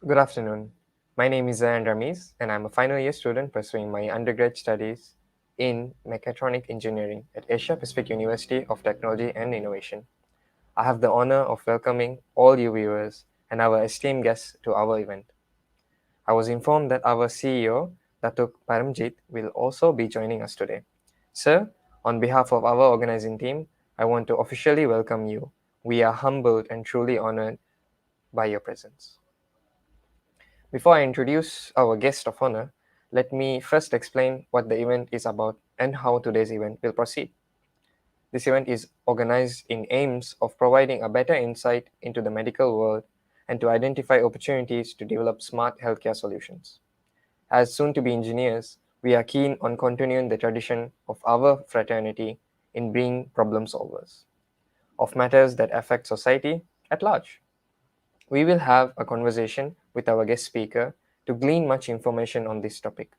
Good afternoon. My name is Zayan Rameez, and I'm a final year student pursuing my undergrad studies in mechatronic engineering at Asia Pacific University of Technology and Innovation. I have the honor of welcoming all you viewers and our esteemed guests to our event. I was informed that our CEO, Datuk Paramjit, will also be joining us today. Sir, on behalf of our organizing team, I want to officially welcome you. We are humbled and truly honored by your presence. Before I introduce our guest of honor, let me first explain what the event is about and how today's event will proceed. This event is organized in aims of providing a better insight into the medical world and to identify opportunities to develop smart healthcare solutions. As soon-to-be engineers, we are keen on continuing the tradition of our fraternity in being problem solvers of matters that affect society at large. We will have a conversation with our guest speaker to glean much information on this topic.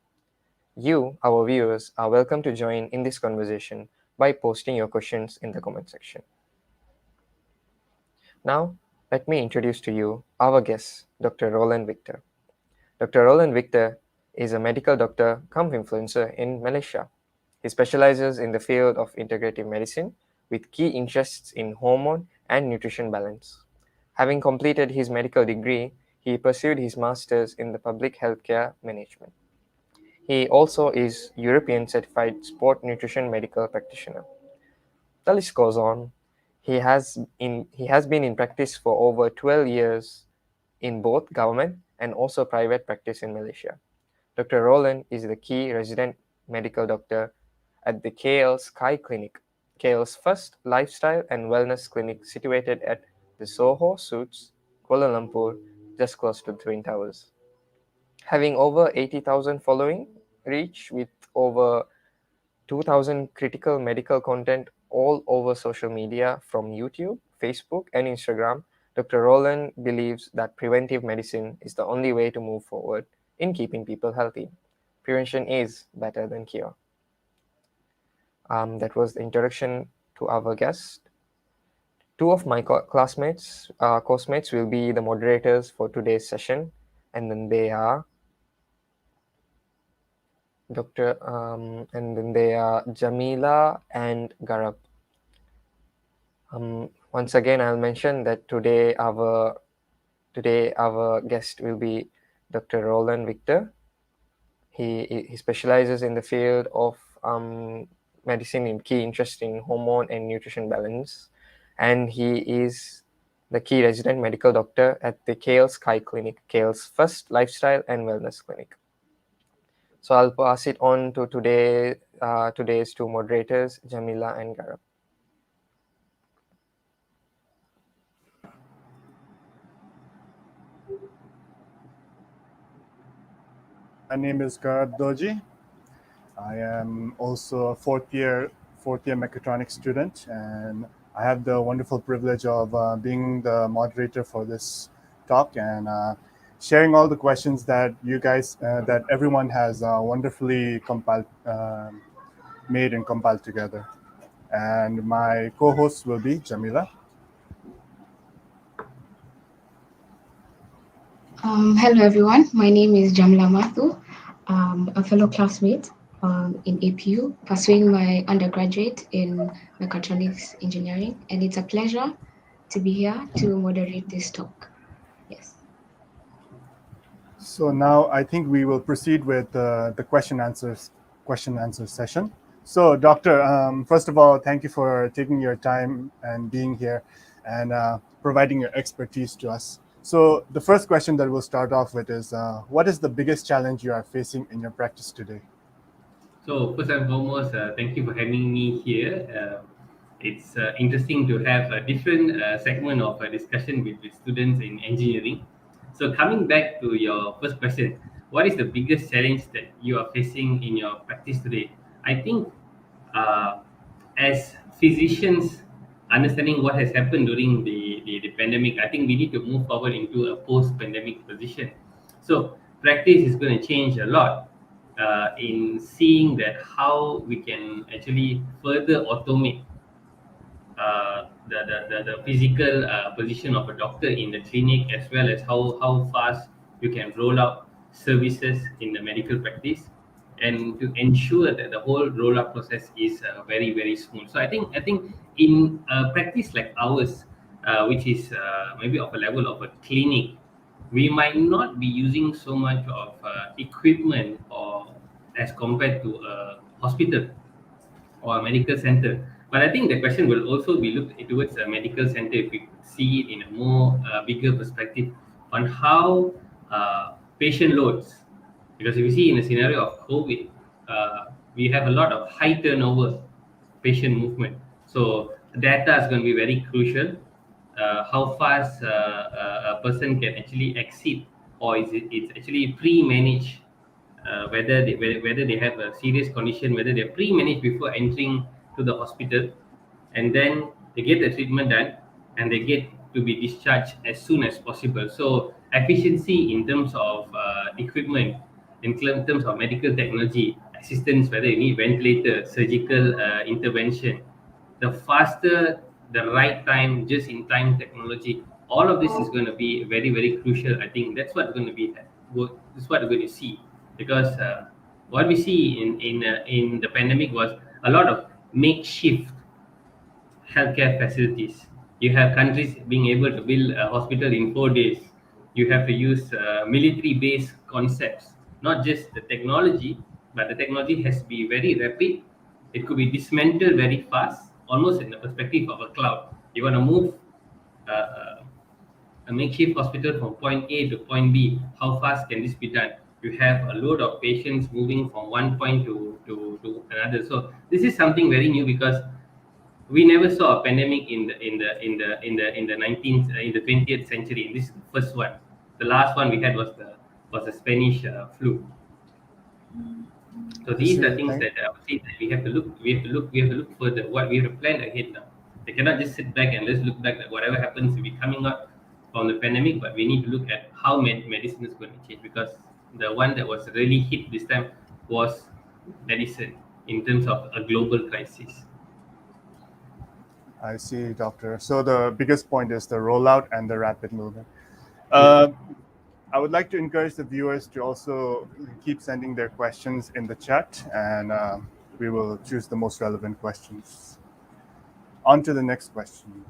You, our viewers, are welcome to join in this conversation by posting your questions in the comment section. Now, let me introduce to you our guest, Dr. Roland Victor. Dr. Roland Victor is a medical doctor cum influencer in Malaysia. He specializes in the field of integrative medicine with key interests in hormone and nutrition balance. Having completed his medical degree, he pursued his master's in the public healthcare management. He also is European certified sport nutrition medical practitioner. The list goes on. He has been in practice for over 12 years in both government and also private practice in Malaysia. Dr. Roland is the key resident medical doctor at the KL Sky Clinic, KL's first lifestyle and wellness clinic situated at the Soho Suites, Kuala Lumpur, just close to the Twin Towers. Having over 80,000 following reach with over 2,000 critical medical content all over social media from YouTube, Facebook, and Instagram, Dr. Roland believes that preventive medicine is the only way to move forward in keeping people healthy. Prevention is better than cure. That was the introduction to our guest. Two of my course mates will be the moderators for today's session, and then they are Jamila and Garab. Once again, I'll mention that today our guest will be Dr. Roland Victor. He specializes in the field of medicine in key interest in hormone and nutrition balance, and he is the key resident medical doctor at the KL Sky Clinic, KL's first lifestyle and wellness clinic. So I'll pass it on to today's two moderators, Jamila and Garab. My name is Garab Doji. I am also a fourth year mechatronics student, and I have the wonderful privilege of being the moderator for this talk and sharing all the questions that you guys, that everyone has wonderfully made and compiled together. And my co-host will be Jamila. Hello everyone, my name is Jamila Mathu, a fellow classmate in APU, pursuing my undergraduate in mechatronics engineering, and it's a pleasure to be here to moderate this talk. Yes. So now I think we will proceed with the question answer session. So, Doctor, first of all, thank you for taking your time and being here and providing your expertise to us. So, the first question that we'll start off with is, what is the biggest challenge you are facing in your practice today? So first and foremost, thank you for having me here. It's interesting to have a different segment of a discussion with students in engineering. So coming back to your first question, what is the biggest challenge that you are facing in your practice today? I think uh, as physicians, understanding what has happened during the pandemic, I think we need to move forward into a post-pandemic position. So practice is going to change a lot in seeing that how we can actually further automate the physical position of a doctor in the clinic, as well as how fast you can roll out services in the medical practice, and to ensure that the whole rollout process is very smooth. So I think in a practice like ours, which is maybe of a level of a clinic, we might not be using so much of equipment or as compared to a hospital or a medical center. But I think the question will also be looked towards a medical center if we see it in a more bigger perspective on how patient loads. Because if you see in a scenario of COVID, we have a lot of high turnover patient movement. So data is going to be very crucial. How fast a person can actually exit, or is it's actually pre-managed, whether they have a serious condition, whether they're pre-managed before entering to the hospital, and then they get the treatment done, and they get to be discharged as soon as possible. So efficiency in terms of equipment, in terms of medical technology assistance, whether you need ventilator, surgical intervention, the faster, the right time, just in time technology, all of this is going to be very crucial. I think that's what going to be that's what we're going to see, because what we see in the pandemic was a lot of makeshift healthcare facilities. You have countries being able to build a hospital in 4 days. You have to use military-based concepts, not just the technology, but the technology has to be very rapid. It could be dismantled very fast, almost in the perspective of a cloud. You want to move uh, a makeshift hospital from point A to point B. How fast can this be done? You have a load of patients moving from one point to another. So this is something very new, because we never saw a pandemic in the 19th in the 20th century. And this is the first one. The last one we had was the Spanish flu. So I these are see. things that I would say that we have to look further. What we have to plan ahead now. We cannot just sit back and let's look back at whatever happens will be coming up from the pandemic, but we need to look at how medicine is going to change, because the one that was really hit this time was medicine in terms of a global crisis. I see, Doctor. So the biggest point is the rollout and the rapid movement. Yeah. Uh, I would like to encourage the viewers to also keep sending their questions in the chat, and we will choose the most relevant questions. On to the next question,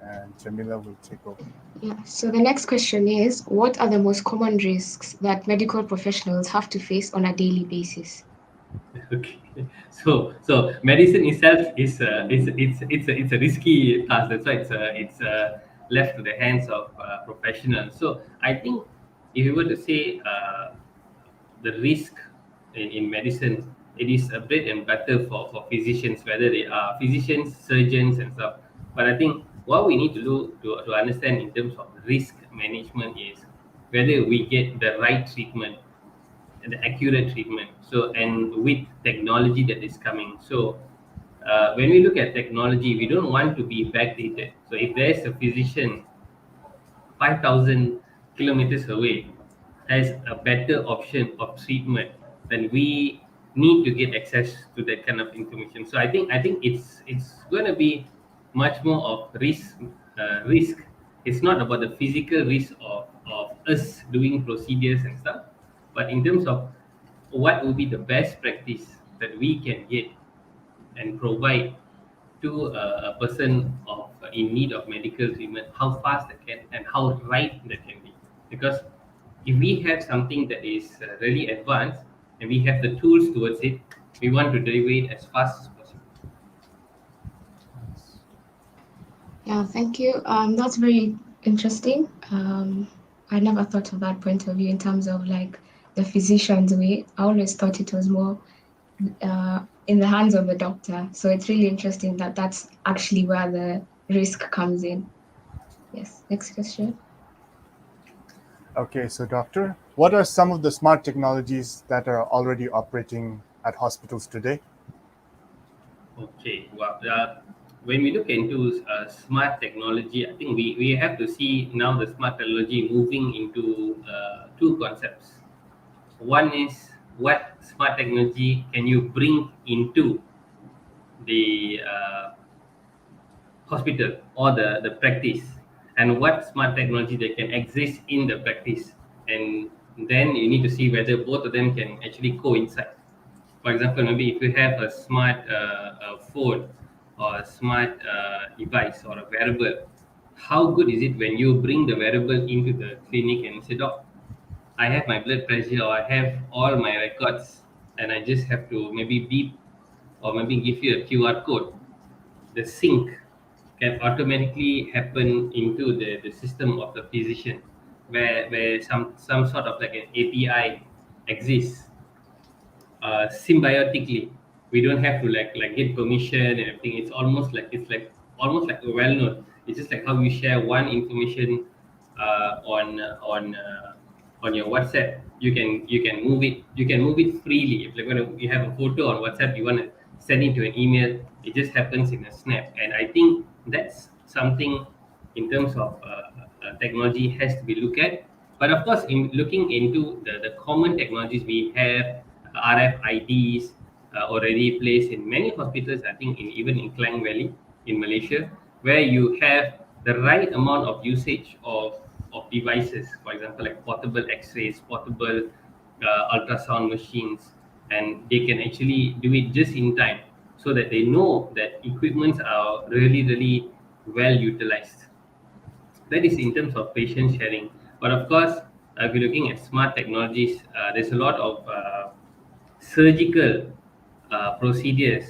and Jamila will take over. Yeah. So the next question is, what are the most common risks that medical professionals have to face on a daily basis? Okay, so medicine itself is it's a risky task. That's why it's left to the hands of professionals. So I think if you were to say the risk in medicine, it is a bread and butter for physicians, whether they are physicians, surgeons, and stuff. But I think what we need to do to understand in terms of risk management is whether we get the right treatment and the accurate treatment. So, and with technology that is coming. So, when we look at technology, we don't want to be backdated. So, if there's a physician 5,000 kilometers away has a better option of treatment, then we need to get access to that kind of information. So I think it's going to be much more of risk. It's not about the physical risk of us doing procedures and stuff, but in terms of what will be the best practice that we can get and provide to a person in need of medical treatment, how fast that can and how right that can be. Because if we have something that is really advanced and we have the tools towards it, we want to deliver it as fast as possible. Yeah, thank you. That's very interesting. I never thought of that point of view in terms of like the physician's way. I always thought it was more in the hands of the doctor. So it's really interesting that that's actually where the risk comes in. Yes, next question. Okay, so Doctor, what are some of the smart technologies that are already operating at hospitals today? Okay, well, when we look into smart technology, I think we have to see now the smart technology moving into two concepts. One is, what smart technology can you bring into the hospital or the practice, and what smart technology that can exist in the practice. and then you need to see whether both of them can actually coincide. For example, maybe if you have a smart phone or a smart device or a wearable, how good is it when you bring the wearable into the clinic and say, "Doc, I have my blood pressure or I have all my records, and I just have to maybe beep or maybe give you a QR code." The sync can automatically happen into the system of the physician, where some sort of like an API exists symbiotically. We don't have to like get permission and everything. It's like almost like a well known. It's just like how you share one information on your WhatsApp. You can move it freely. If like when you have a photo on WhatsApp, you want to send it to an email, it just happens in a snap. And I think that's something in terms of technology has to be looked at. But of course, in looking into the common technologies we have, RFIDs already placed in many hospitals, I think even in Klang Valley in Malaysia, where you have the right amount of usage of devices, for example, like portable x-rays, portable ultrasound machines, and they can actually do it just in time so that they know that equipments are really, really well utilized. That is in terms of patient sharing. But of course, if you're looking at smart technologies, there's a lot of surgical procedures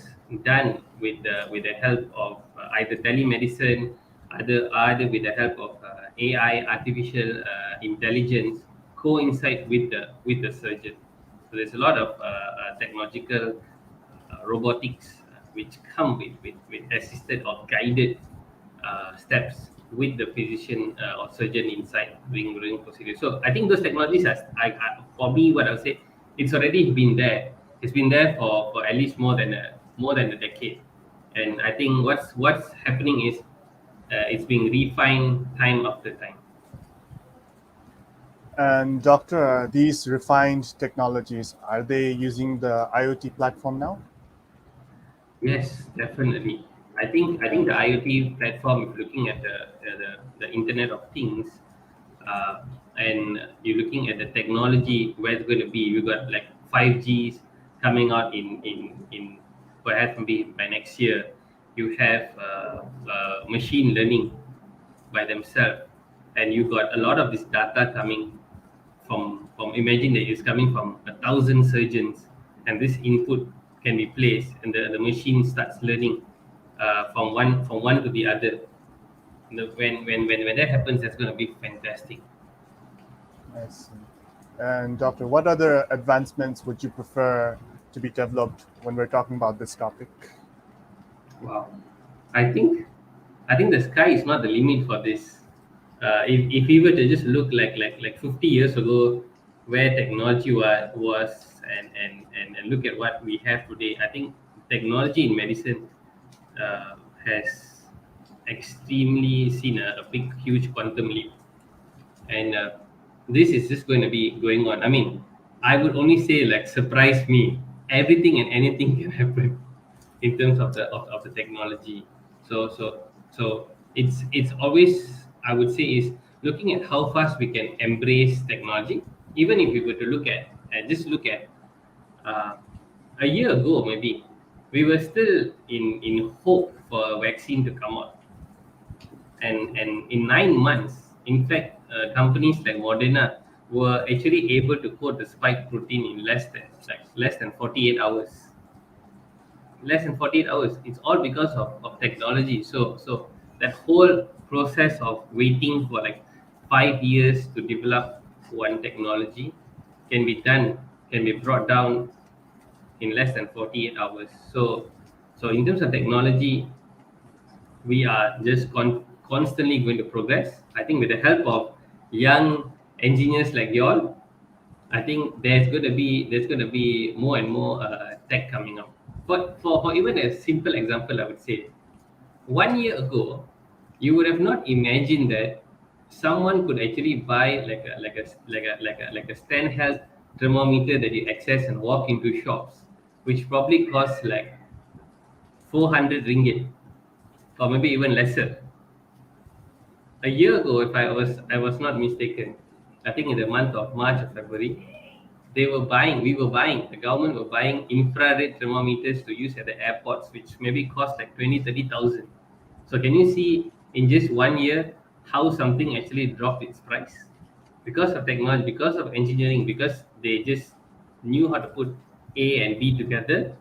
done with the help of either telemedicine, either with the help of AI, artificial intelligence, coincide with the surgeon. So there's a lot of technological robotics which come with assisted or guided steps with the physician or surgeon inside during procedure. So I think those technologies for me, what I'll say, it's already been there. It's been there for at least more than a decade. And I think what's happening is it's being refined time after time. And doctor, these refined technologies, are they using the IoT platform now? Yes, definitely. I think the IoT platform, if looking at the Internet of Things, uh, and you're looking at the technology where it's going to be, we got like 5Gs coming out in perhaps maybe by next year. You have machine learning by themselves, and you got a lot of this data coming from imagine that it's coming from 1,000 surgeons, and this input can be placed and the machine starts learning from one to the other. When that happens, that's going to be fantastic. I see. And doctor, what other advancements would you prefer to be developed when we're talking about this topic? Wow. I think i think the sky is not the limit for this. If we were to just look like 50 years ago, where technology was and look at what we have today, I think technology in medicine has extremely seen a big huge quantum leap. And this is just going to be going on. I mean, I would only say like surprise me. Everything and anything can happen in terms of the technology. So it's always, I would say, is looking at how fast we can embrace technology. Even if we were to look at and just look at uh, a year ago, maybe we were still in hope for a vaccine to come out, and in 9 months, in fact, companies like Moderna were actually able to code the spike protein in less than 48 hours. Less than 48 hours. It's all because of technology. So that whole process of waiting for like 5 years to develop one technology can be done, can be brought down in less than 48 hours. So in terms of technology, we are just constantly going to progress. I think with the help of young engineers like y'all, I think there's going to be more and more tech coming up. But for even a simple example, I would say 1 year ago, you would have not imagined that someone could actually buy like a stand held thermometer that you access and walk into shops, which probably costs like 400 ringgit or maybe even lesser. A year ago, if I was not mistaken, I think in the month of March or February, the government were buying infrared thermometers to use at the airports, which maybe cost like 20, 30,000. So can you see in just 1 year how something actually dropped its price? Because of technology, because of engineering, because they just knew how to put A and B together,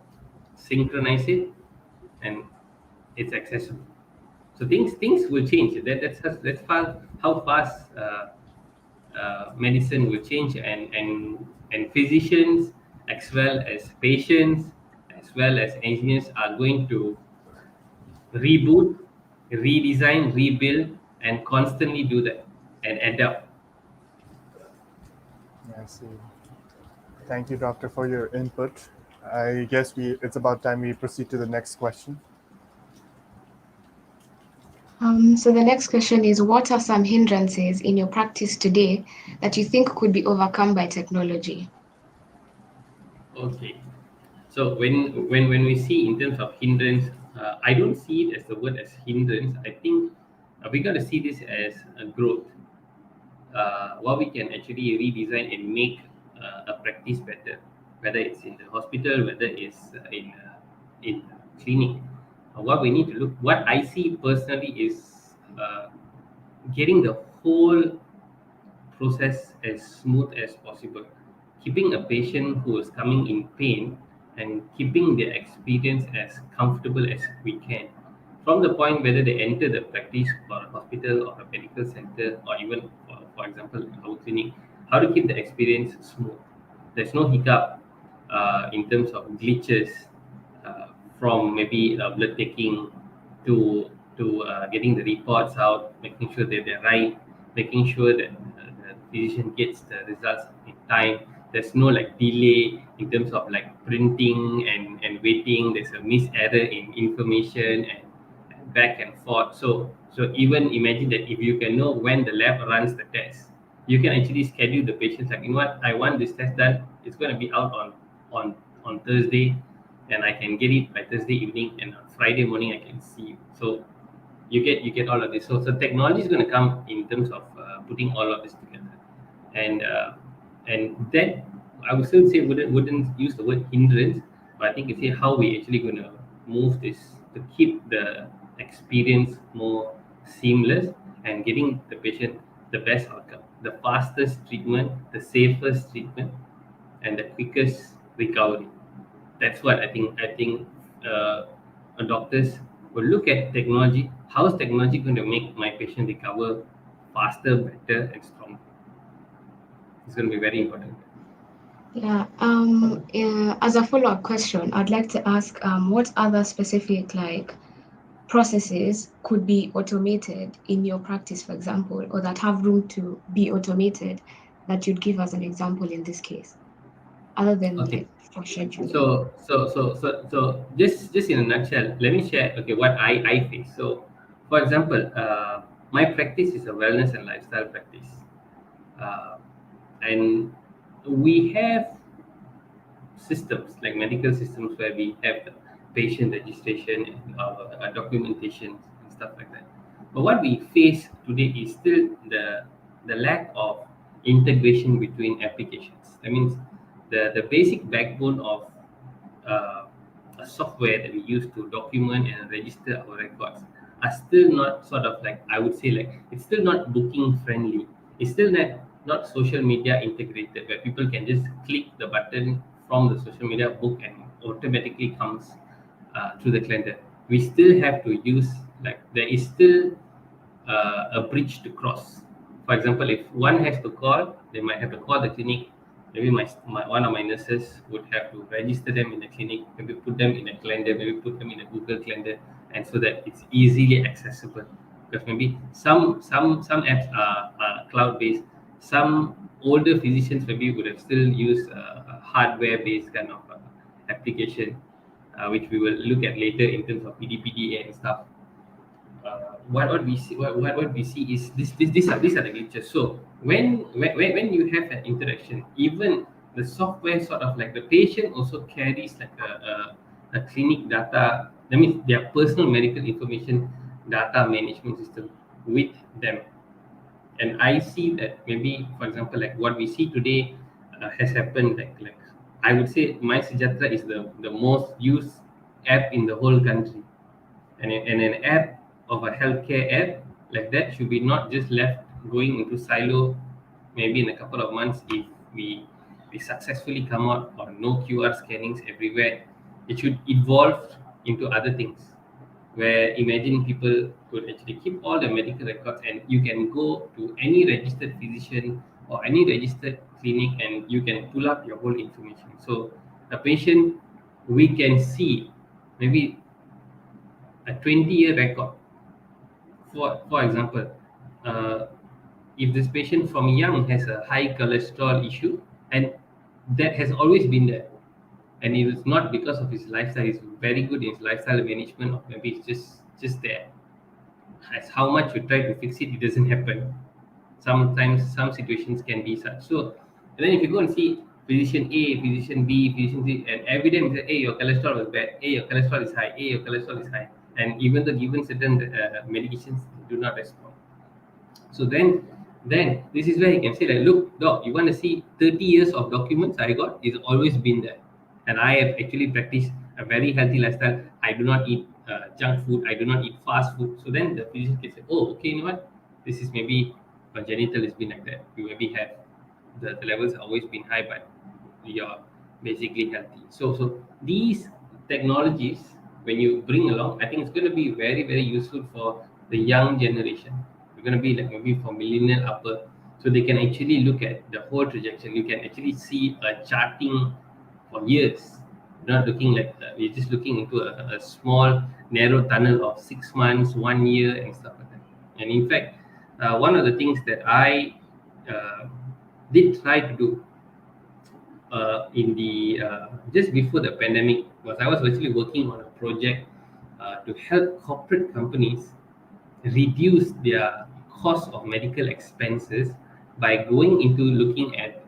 synchronize it, and it's accessible. So things will change. How fast medicine will change, and physicians as well as patients as well as engineers are going to reboot, redesign, rebuild, and constantly do that and adapt. I see. Thank you, doctor, for your input. I guess it's about time we proceed to the next question. So the next question is, what are some hindrances in your practice today that you think could be overcome by technology? Okay. So when we see in terms of hindrance, I don't see it as the word as hindrance. I think we got to see this as a growth. What we can actually redesign and make a practice better, whether it's in the hospital, whether it's in clinic. What we need to look, what I see personally is getting the whole process as smooth as possible, keeping a patient who is coming in pain and keeping their experience as comfortable as we can. From the point whether they enter the practice or a hospital or a medical center or even, for example, our clinic, how to keep the experience smooth. There's no hiccup in terms of glitches uh, from maybe blood taking to getting the reports out, making sure that they're right, making sure that the physician gets the results in time. There's no like delay in terms of like printing and waiting. There's a miss error in information and back and forth. So even imagine that if you can know when the lab runs the test, you can actually schedule the patients like, you know what, I want this test done. It's going to be out on on Thursday, and I can get it by Thursday evening, and on Friday morning I can see you. So you get all of this. So technology is going to come in terms of putting all of this together, and that I would still say wouldn't use the word hindrance, but I think it's how we actually going to move this to keep the experience more seamless and getting the patient the best outcome, the fastest treatment, the safest treatment, and the quickest recovery. That's what I think doctors will look at technology. How is technology going to make my patient recover faster, better, and stronger? It's going to be very important. Yeah. As a follow-up question, I'd like to ask, what other specific processes could be automated in your practice, for example, or that have room to be automated that you'd give as an example in this case, other than Okay. for scheduling? So just in a nutshell, let me share. Okay, what I face. So, for example, my practice is a wellness and lifestyle practice, uh, and we have systems like medical systems where we have the patient registration and documentation and stuff like that. But what we face today is still the lack of integration between applications. That means the basic backbone of uh, a software that we use to document and register our records are still not sort of like, I would say, like, it's still not booking friendly. It's still not social media integrated where people can just click the button from the social media book and automatically comes through the calendar. We still have to use, like, there is still a bridge to cross. For example, if one has to call, they might have to call the clinic. Maybe my one of my nurses would have to register them in the clinic, maybe put them in a calendar, maybe put them in a Google calendar, and so that it's easily accessible. Because maybe some apps are cloud based, some older physicians maybe would have still used a hardware based kind of application, which we will look at later in terms of PDPDA and stuff. What we see is these are the glitches. So when you have an interaction, even the software sort of like the patient also carries like a clinic data. That means their personal medical information data management system with them, And I see that maybe, for example, like what we see today has happened. Like I would say, My Sejatra is the most used app in the whole country, and an app of a healthcare app like that should be not just left going into silo. Maybe in a couple of months, if we successfully come out on no QR scannings everywhere, it should evolve into other things, where imagine people could actually keep all the medical records, and you can go to any registered physician or any registered clinic and you can pull up your whole information. So a patient, we can see maybe a 20-year record. For example, uh, if this patient from young has a high cholesterol issue, and that has always been there, and it is not because of his lifestyle, he's very good in his lifestyle management, or maybe it's just there. As how much you try to fix it, it doesn't happen. Sometimes some situations can be such. So, and then if you go and see physician A, physician B, physician C, and every time you say, hey, your cholesterol was bad, hey, your cholesterol is high, hey, your cholesterol is high, and even though given certain medications, they do not respond. So then this is where you can say like, look, doc, you want to see 30 years of documents I got? It's always been there, and I have actually practiced a very healthy lifestyle. I do not eat junk food. I do not eat fast food. So then the physician can say, oh, okay, you know what? This is maybe congenital. Has been like that. You maybe have the levels have always been high, but you're basically healthy. So these technologies, when you bring along, I think it's going to be very, very useful for the young generation. You're going to be like maybe for millennial upper, so they can actually look at the whole trajectory. You can actually see a charting for years. You're not looking like we're just looking into a small narrow tunnel of 6 months, 1 year, and stuff like that. And in fact, one of the things that I uh, did try to do in the just before the pandemic was I was actually working on a project to help corporate companies reduce their cost of medical expenses by going into looking at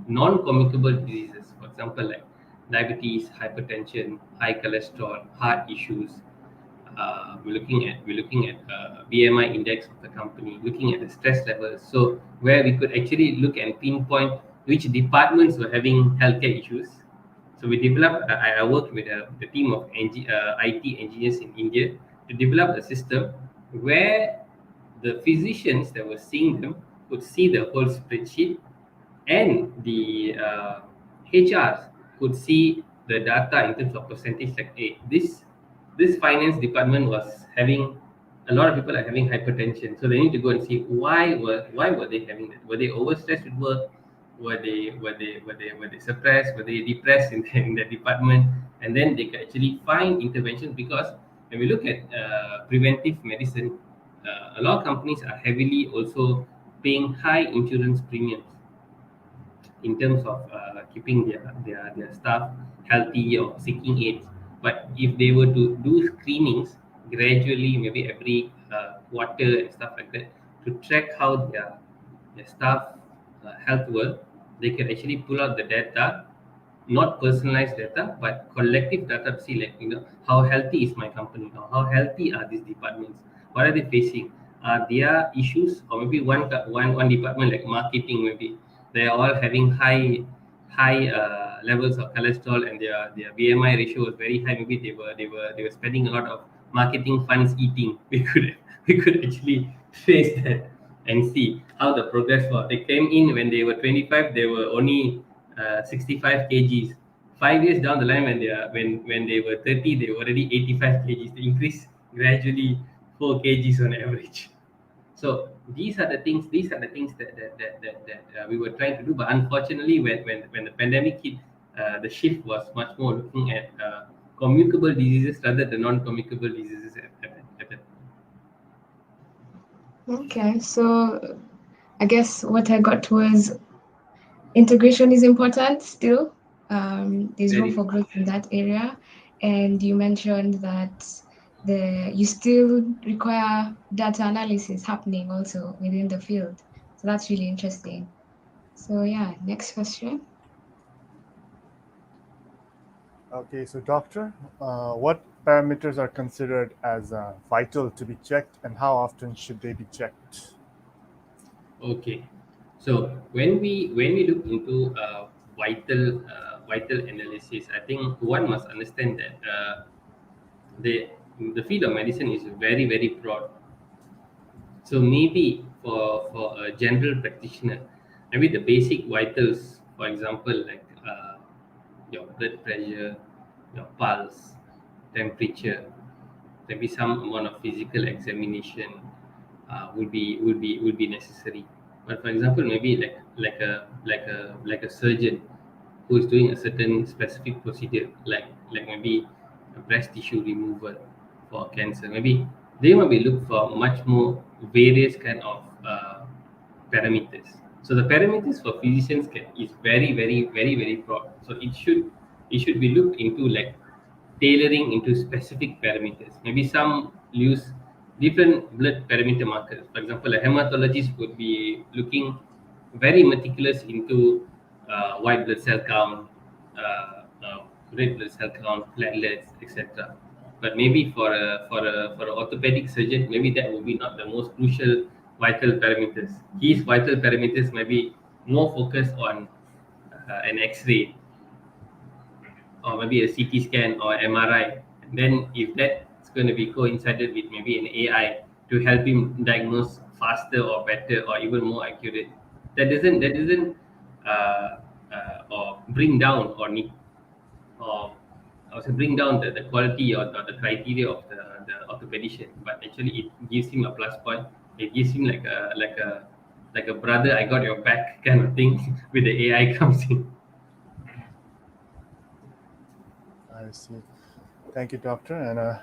non-communicable diseases, for example, like diabetes, hypertension, high cholesterol, heart issues. We're looking at BMI index of the company, looking at the stress levels. So where we could actually look and pinpoint which departments were having healthcare issues. So we developed. I worked with the team of IT engineers in India to develop a system where the physicians that were seeing them could see the whole spreadsheet, and the HRs could see the data in terms of percentage. Like, hey, this finance department was having a lot of people are having hypertension, so they need to go and see why were they having that? Were they overstressed with work? Were they suppressed? Were they depressed in that department? And then they can actually find interventions, because when we look at preventive medicine, a lot of companies are heavily also paying high insurance premiums in terms of keeping their staff healthy or seeking aids. But if they were to do screenings gradually, maybe every quarter and stuff like that, to track how their staff health were, they can actually pull out the data, not personalized data, but collective data to see, like, how healthy is my company now, how healthy are these departments, what are they facing, are there issues, or maybe one department like marketing, maybe they are all having high levels of cholesterol, and their BMI ratio was very high. Maybe they were spending a lot of marketing funds eating. We could actually trace that and see how the progress was. They came in when they were 25, they were only 65 kgs. 5 years down the line, when they were 30, they were already 85 kgs. They increased gradually 4 kgs on average. So these are the things that we were trying to do, but unfortunately, when the pandemic hit, the shift was much more looking at communicable diseases rather than non-communicable diseases at that. Okay, so I guess what I got was integration is important still. There's room Very. for growth in that area. And you mentioned that you still require data analysis happening also within the field. So that's really interesting. So yeah, next question. Okay, so doctor, what parameters are considered as vital to be checked, and how often should they be checked? Okay. So when we look into vital analysis, I think one must understand that the the field of medicine is very broad. So maybe for a general practitioner, maybe the basic vitals, for example, like your blood pressure, your pulse, temperature, maybe some amount of physical examination would be necessary. But for example, maybe like a surgeon who is doing a certain specific procedure, like maybe a breast tissue removal for cancer, maybe they might be look for much more various kind of parameters. So the parameters for physicians is very broad. So it should be looked into, like tailoring into specific parameters. Maybe some use different blood parameter markers. For example, a hematologist would be looking very meticulous into white blood cell count, red blood cell count, platelets, etc. But maybe for a orthopedic surgeon, maybe that would be not the most crucial vital parameters. His vital parameters may be more focused on an X-ray, or maybe a CT scan or MRI. And then if that's going to be coincided with maybe an AI to help him diagnose faster or better or even more accurate, that doesn't or bring down or need or also bring down the quality or the criteria of the orthopedician, but actually it gives him a plus point. It gives him like a brother, I got your back kind of thing with the AI comes in. I see. Thank you, doctor. And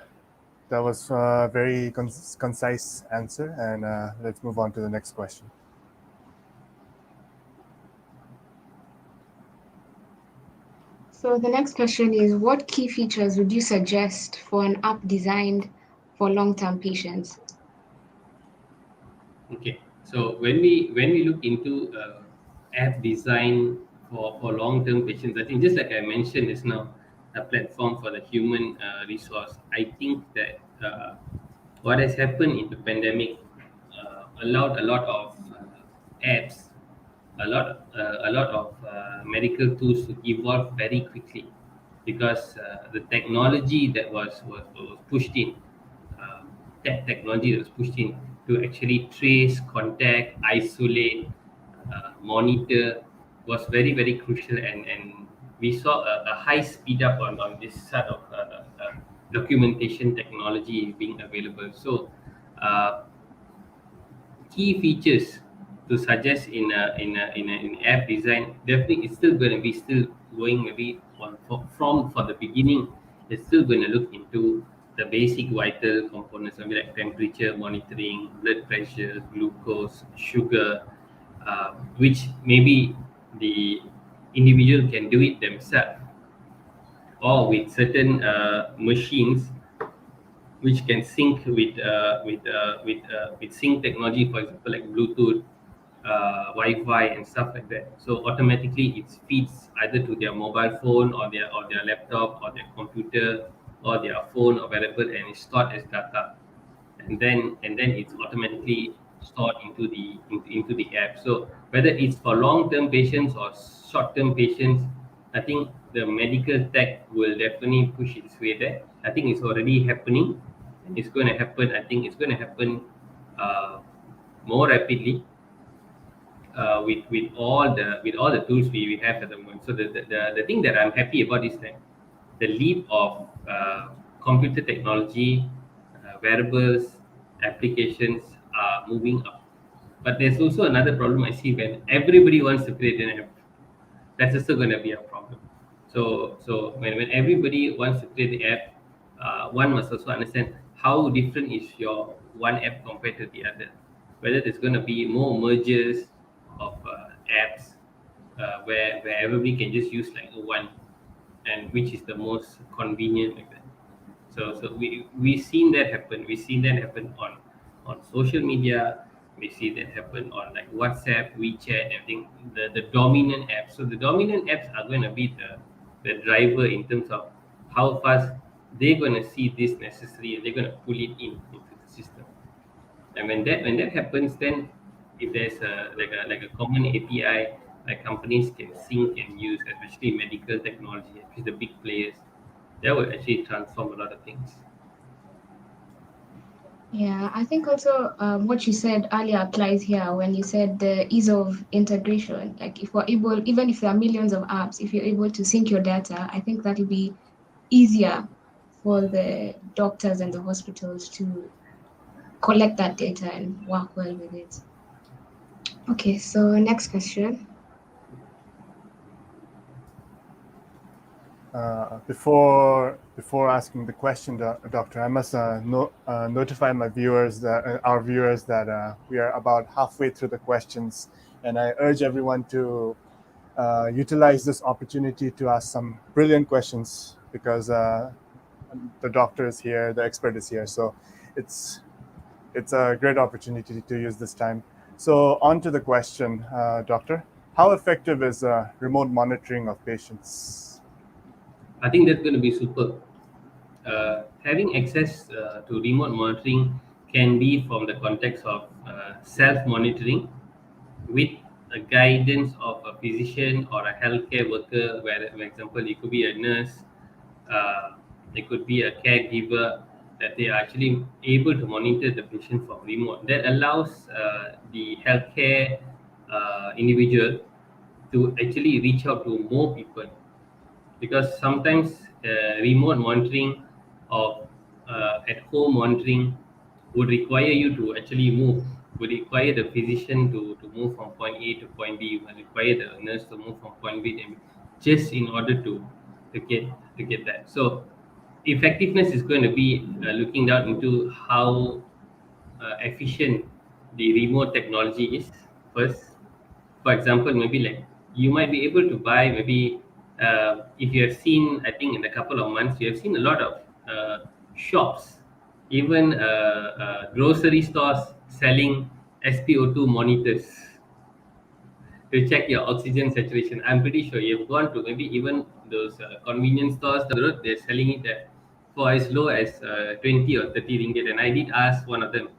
that was a very concise answer. And let's move on to the next question. So the next question is, what key features would you suggest for an app designed for long-term patients? Okay, so when we look into app design for long term patients, I think just like I mentioned just now, a platform for the human resource. I think that what has happened in the pandemic allowed a lot of apps, a lot of medical tools to evolve very quickly, because the technology that was pushed in, uh, that technology that was pushed in to actually trace, contact, isolate, monitor was very crucial, and we saw a high speed up on this sort of documentation technology being available. So uh, key features to suggest in app design, definitely it's still going to be still going maybe from the beginning. It's still going to look into the basic vital components, maybe like temperature monitoring, blood pressure, glucose, sugar, which maybe the individual can do it themselves, or with certain machines which can sync with sync technology, for example, like Bluetooth, Wi-Fi, and stuff like that. So automatically it feeds either to their mobile phone or their laptop or their computer or their phone or wherever, and it's stored as data, and then it's automatically stored into the app. So whether it's for long-term patients or short-term patients, I think the medical tech will definitely push its way there. I think it's already happening, and it's going to happen. I think it's going to happen uh, more rapidly with all the tools we have at the moment. So the thing that I'm happy about is that the leap of computer technology, wearables, applications are moving up. But there's also another problem I see: when everybody wants to create an app, that's also going to be a problem. So when everybody wants to create the app, one must also understand how different is your one app compared to the other. Whether there's going to be more mergers of apps, where everybody can just use like one, and which is the most convenient like that. So we seen that happen. We seen that happen on social media. We see that happen on like WhatsApp, WeChat, everything. The dominant apps. So the dominant apps are going to be the driver in terms of how fast they're going to see this necessary, and they're going to pull it into the system. And when that happens, then if there's a common API like companies can sync and use, especially medical technology, especially the big players, that would actually transform a lot of things. Yeah, I think also what you said earlier applies here when you said the ease of integration. Like if we're able, even if there are millions of apps, if you're able to sync your data, I think that'll be easier for the doctors and the hospitals to collect that data and work well with it. Okay, so next question. Before asking the question, Doctor, I must notify my viewers that our viewers that we are about halfway through the questions, and I urge everyone to utilize this opportunity to ask some brilliant questions because the doctor is here, the expert is here, so it's a great opportunity to use this time. So on to the question, Doctor. How effective is remote monitoring of patients? I think that's going to be super. Having access to remote monitoring can be from the context of self-monitoring with a guidance of a physician or a healthcare worker, where, for example, it could be a nurse, uh, it could be a caregiver, that they are actually able to monitor the patient from remote. That allows the healthcare individual to actually reach out to more people, because sometimes remote monitoring of at home monitoring would require you to actually move, would require the physician to move from point A to point B, would require the nurse to move from point B to B, just in order to get to get that. So effectiveness is going to be looking down into how efficient the remote technology is first. For example, maybe like you might be able to buy maybe if you have seen, I think in a couple of months you have seen a lot of shops, even grocery stores selling SpO2 monitors to check your oxygen saturation. I'm pretty sure you've gone to maybe even those convenience stores down the road, they're selling it at for as low as 20 or 30 ringgit. And I did ask one of them,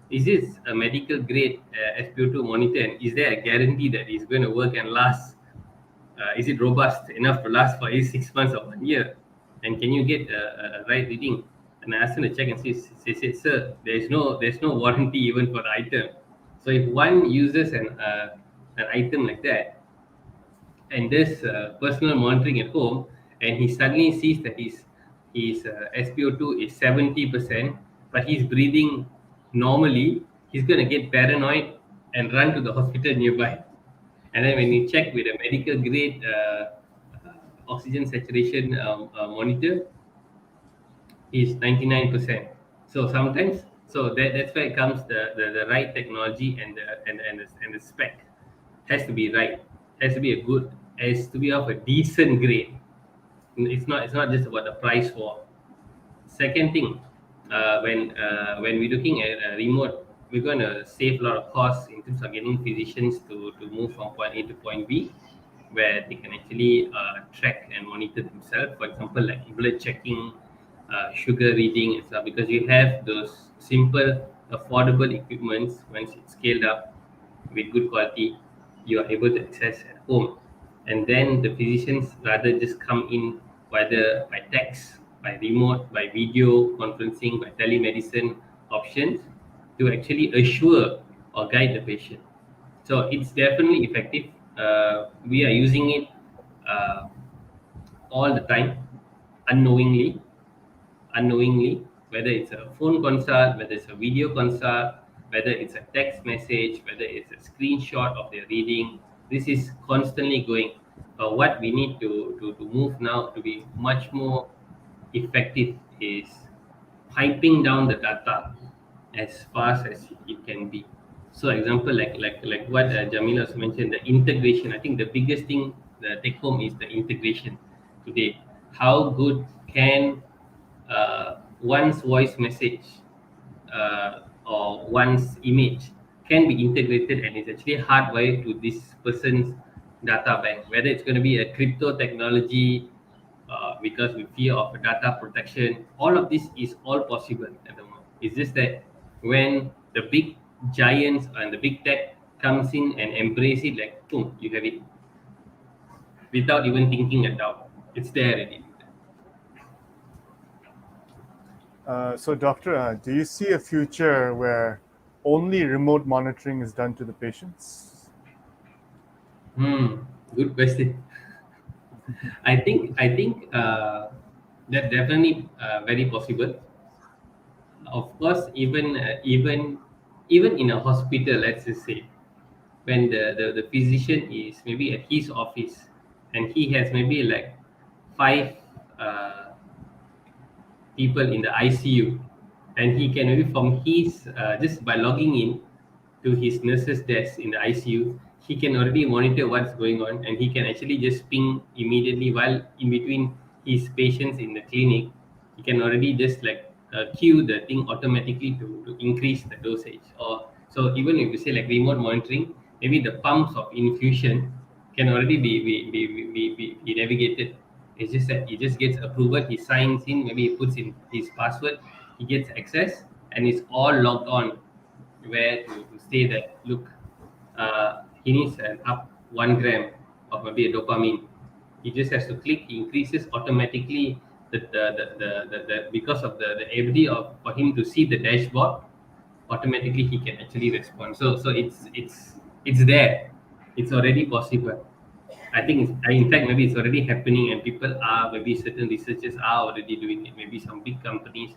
is this a medical grade SpO2 monitor, and is there a guarantee that it's going to work and last? Is it robust enough to last for at least 6 months or 1 year? And can you get a right reading? And I asked him to check, and she said, "Sir, there's no warranty even for the item. So if one uses an item like that, and there's personal monitoring at home, and he suddenly sees that his SpO2 is 70%, but he's breathing normally, he's gonna get paranoid and run to the hospital nearby. And then when you check with a medical grade oxygen saturation monitor, is 99%. So sometimes, so that's where it comes the right technology and the spec has to be right, has to be a good, has to be of a decent grade. It's not just about the price war. Second thing, when we're looking at remote, we're going to save a lot of costs in terms of getting physicians to move from point A to point B, where they can actually track and monitor themselves. For example, like blood checking, sugar reading, and stuff. Because you have those simple, affordable equipments, once it's scaled up with good quality, you are able to access at home. And then the physicians rather just come in, whether by text, by remote, by video conferencing, by telemedicine options, to actually assure or guide the patient. So it's definitely effective. We are using it uh, all the time, unknowingly, whether it's a phone consult, whether it's a video consult, whether it's a text message, whether it's a screenshot of their reading. This is constantly going. But what we need to move now to be much more effective is piping down the data as fast as it can be. So, example, like what Jamila also mentioned, the integration. I think the biggest thing, the take home, is the integration today. How good can one's voice message or one's image can be integrated and it's actually hardwired to this person's data bank, whether it's going to be a crypto technology, because we fear of data protection. All of this is all possible at the moment. It's just that when the big giants and the big tech comes in and embrace it, like boom, you have it without even thinking a doubt. It's there already. So, doctor, do you see a future where only remote monitoring is done to the patients? Good question. I think that definitely very possible. Of course, even in a hospital, let's just say, when the physician is maybe at his office and he has maybe like five uh, people in the ICU, and he can maybe from his just by logging in to his nurse's desk in the ICU, he can already monitor what's going on, and he can actually just ping immediately while in between his patients in the clinic. He can already just like cue the thing automatically to increase the dosage. Or so even if you say like remote monitoring, maybe the pumps of infusion can already be navigated. It's just that he just gets approval, he signs in, maybe he puts in his password, he gets access, and it's all logged on where to say that look, he needs an up 1 gram of maybe a dopamine. He just has to click, he increases automatically the because of the ability of for him to see the dashboard, automatically he can actually respond. So it's there, it's already possible. I think in fact maybe it's already happening, and people are maybe certain researchers are already doing it. Maybe some big companies,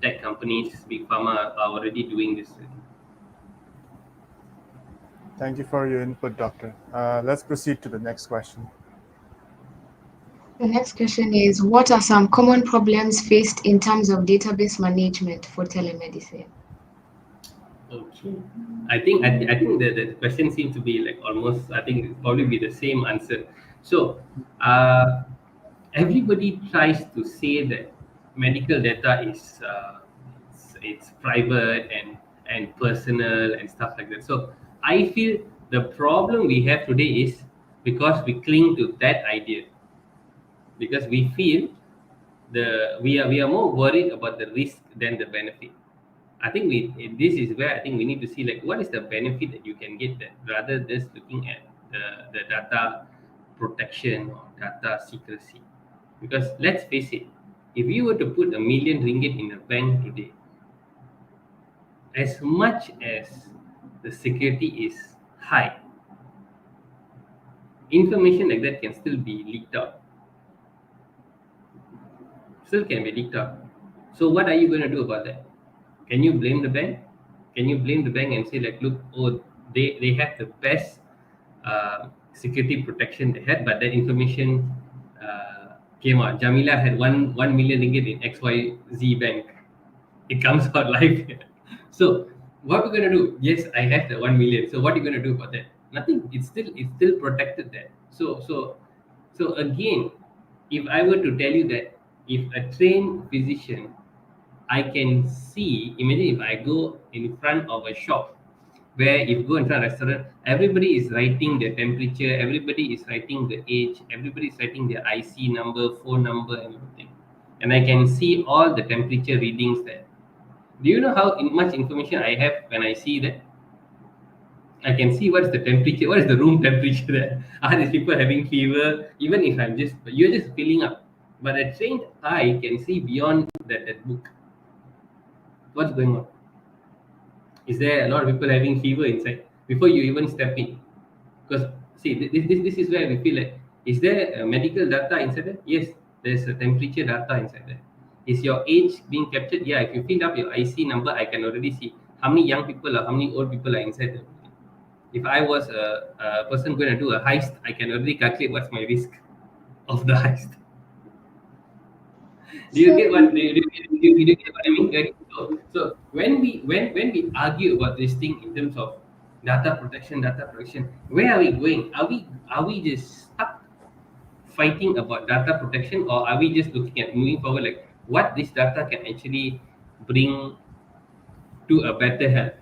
tech companies, big pharma are already doing this. Thank you for your input, doctor. Let's proceed to the next question. The next question is, what are some common problems faced in terms of database management for telemedicine? Okay, I think the question seems to be like almost. I think it's probably be the same answer. So, everybody tries to say that medical data is it's private and personal and stuff like that. So, I feel the problem we have today is because we cling to that idea, because we feel we are more worried about the risk than the benefit. I think this is where I think we need to see like what is the benefit that you can get, that rather just looking at the data protection or data secrecy. Because let's face it, if you were to put a 1 million ringgit in a bank today, as much as the security is high, information like that can still be leaked out. Still can be leaked out. So what are you going to do about that? Can you blame the bank? Can you blame the bank and say like, look, oh, they have the best security protection they had, but that information came out. Jamila had one million ringgit in XYZ bank. It comes out live. So what we're gonna do? Yes, I have the 1 million. So what are you gonna do about that? Nothing. It's still protected there. So again, if I were to tell you that if a trained physician, I can see, imagine if I go in front of a shop where if you go in front of a restaurant, everybody is writing their temperature, everybody is writing the age, everybody is writing their IC number, phone number, and everything. And I can see all the temperature readings there. Do you know how much information I have when I see that? I can see what's the temperature, what is the room temperature there. Are these people having fever? Even if you're just filling up. But a trained eye can see beyond that book. What's going on? Is there a lot of people having fever inside before you even step in? Because see, this is where we feel like, is there a medical data inside there? Yes, there's a temperature data inside there. Is your age being captured? Yeah, if you fill up your IC number, I can already see how many young people or how many old people are inside there. If I was a person going to do a heist, I can already calculate what's my risk of the heist. Do you So, get what do you get what I mean? So when we argue about this thing in terms of data protection, where are we going? Are we just stuck fighting about data protection, or are we just looking at moving forward, like what this data can actually bring to a better health?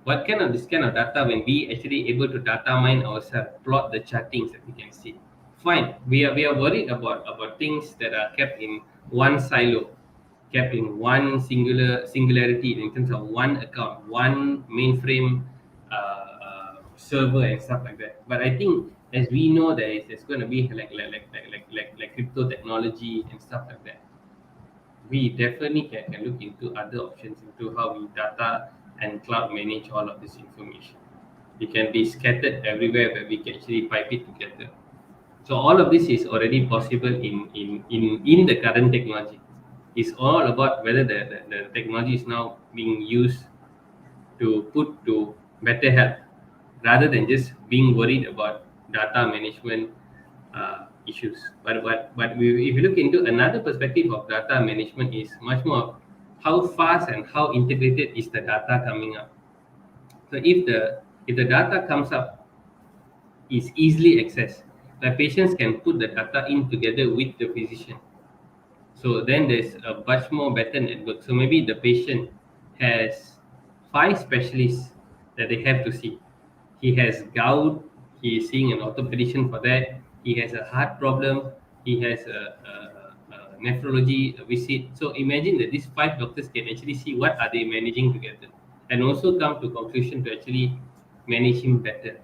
What kind of this kind of data, when we actually able to data mine ourselves, plot the chartings that we can see? Fine, we are worried about things that are kept in one silo, kept in one singularity in terms of one account, one mainframe server and stuff like that. But I think as we know, there's going to be like crypto technology and stuff like that. We definitely can look into other options into how we data and cloud manage all of this information. It can be scattered everywhere where we can actually pipe it together. So all of this is already possible in the current technology. It's all about whether the technology is now being used to put to better health rather than just being worried about data management issues. If you look into another perspective of data management is much more how fast and how integrated is the data coming up. So if the data comes up is easily accessed, the patients can put the data in together with the physician. So then there's a much more better network. So maybe the patient has five specialists that they have to see. He has gout, he is seeing an orthopedician for that. He has a heart problem, he has a nephrology visit. So imagine that these five doctors can actually see what are they managing together and also come to conclusion to actually manage him better.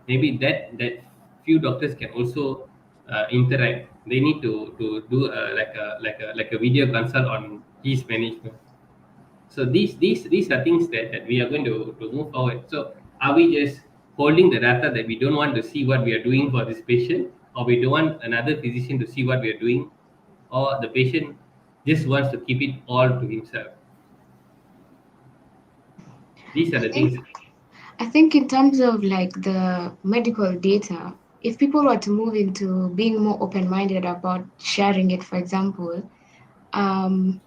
Maybe that few doctors can also interact. They need to do like a video consult on his management. So these are things that we are going to move forward. So are we just holding the data that we don't want to see what we are doing for this patient, or we don't want another physician to see what we are doing, or the patient just wants to keep it all to himself? These are I the things. think I think in terms of like the medical data, if people were to move into being more open-minded about sharing it, for example, um,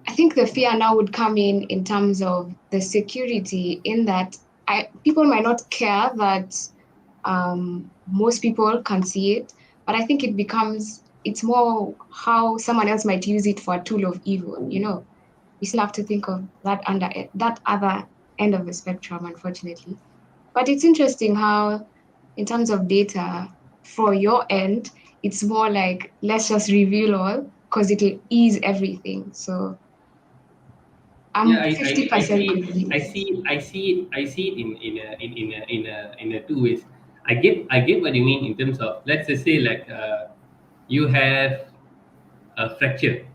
I think the fear now would come in terms of the security, in that people might not care that most people can see it, but I think it's more how someone else might use it for a tool of evil. We still have to think of that other end of the spectrum, unfortunately. But it's interesting how, in terms of data, for your end, it's more like, let's just reveal all because it'll ease everything. So Yeah, I'm I 50% see it. I convinced. see it. I see it. I see it in a two ways. I get what you mean in terms of, let's just say, like, you have a fracture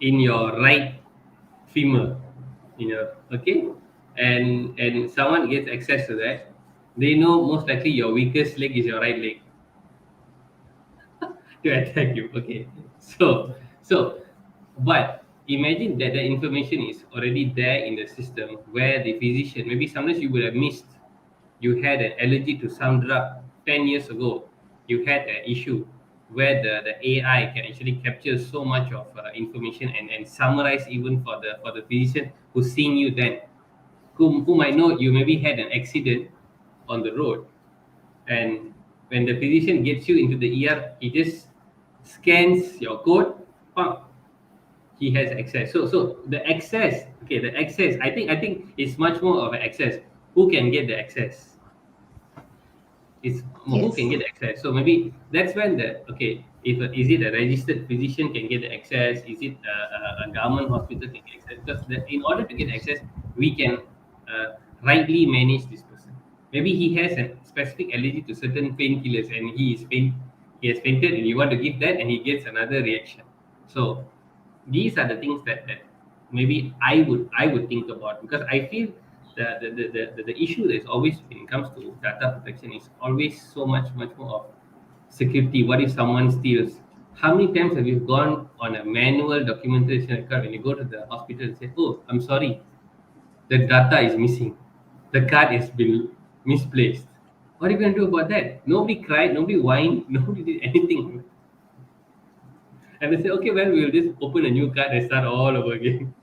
in your right femur, okay, and someone gets access to that. They know most likely your weakest leg is your right leg to attack you. Okay, so but imagine that the information is already there in the system where the physician, maybe sometimes you would have missed, you had an allergy to some drug 10 years ago, you had an issue where the AI can actually capture so much of information and summarize even for the physician who's seeing you then, who might know you maybe had an accident on the road, and when the physician gets you into the ER, he just scans your code, pump, he has access. So the access, okay, the access. I think it's much more of an access. Who can get the access? It's who can Yes, get access. So maybe that's when the, okay, if is it a registered physician can get the access? Is it a government hospital can get access? Because in order to get access, we can rightly manage this person. Maybe he has a specific allergy to certain painkillers, and he has fainted, and you want to give that, and he gets another reaction. So these are the things that maybe I would think about, because I feel the issue that is always when it comes to data protection is always so much more of security. What if someone steals? How many times have you gone on a manual documentation record when you go to the hospital and say, "Oh, I'm sorry, the data is missing, the card has been misplaced"? What are you going to do about that? Nobody cried, nobody whined, nobody did anything. And they say, "Okay, well, we'll just open a new card and start all over again."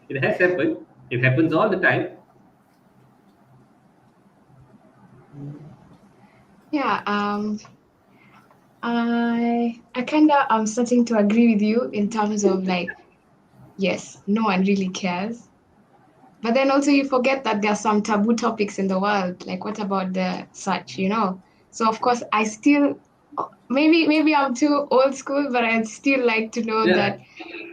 It has happened. It happens all the time. yeah. I kind of am starting to agree with you in terms of like, yes, no one really cares. But then also you forget that there are some taboo topics in the world. Like, what about the such? So of course I still, maybe I'm too old school, but I'd still like to know Yeah, that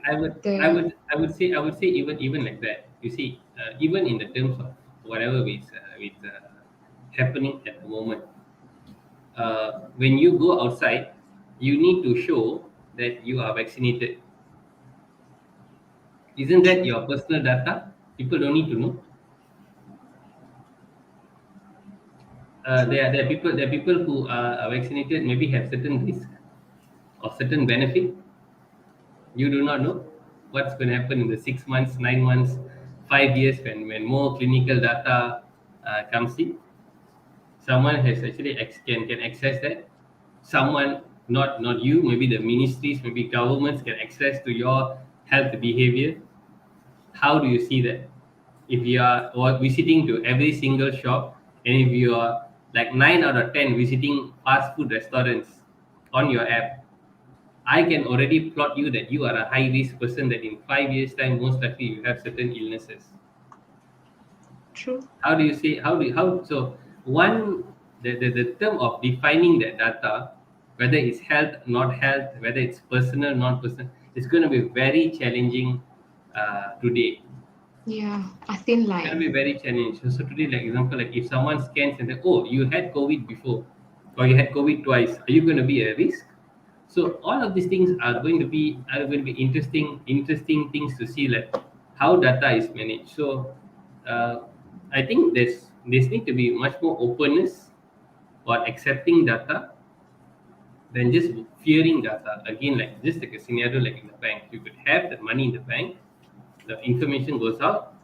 I would, I the would, I would say even like that. You see, even in the terms of whatever is happening at the moment. When you go outside, you need to show that you are vaccinated. Isn't that True. your personal data? People don't need to know. True. There are people who are vaccinated, maybe have certain risk or certain benefit. You do not know what's going to happen in the 6 months, 9 months, 5 years when more clinical data comes in. Someone has actually can access that. Someone, not you, maybe the ministries, maybe governments can access to your health behavior. How do you see that? If you are or visiting to every single shop, and if you are like 9 out of 10 visiting fast food restaurants on your app, I can already plot you that you are a high risk person, that in 5 years time most likely you have certain illnesses. True. How do you say, how so one, the term of defining that data, whether it's health not health, whether it's personal non personal, it's going to be very challenging today. Yeah, a thin It's going to be line. very challenging. So today, like example, like if someone scans and say, oh, you had COVID before, or you had COVID twice, are you going to be a risk? So all of these things are going to be interesting things to see, like how data is managed. So uh, I think there's need to be much more openness or accepting data than just fearing data. Again, like just like a scenario, like in the bank, you could have the money in the bank, the information goes out,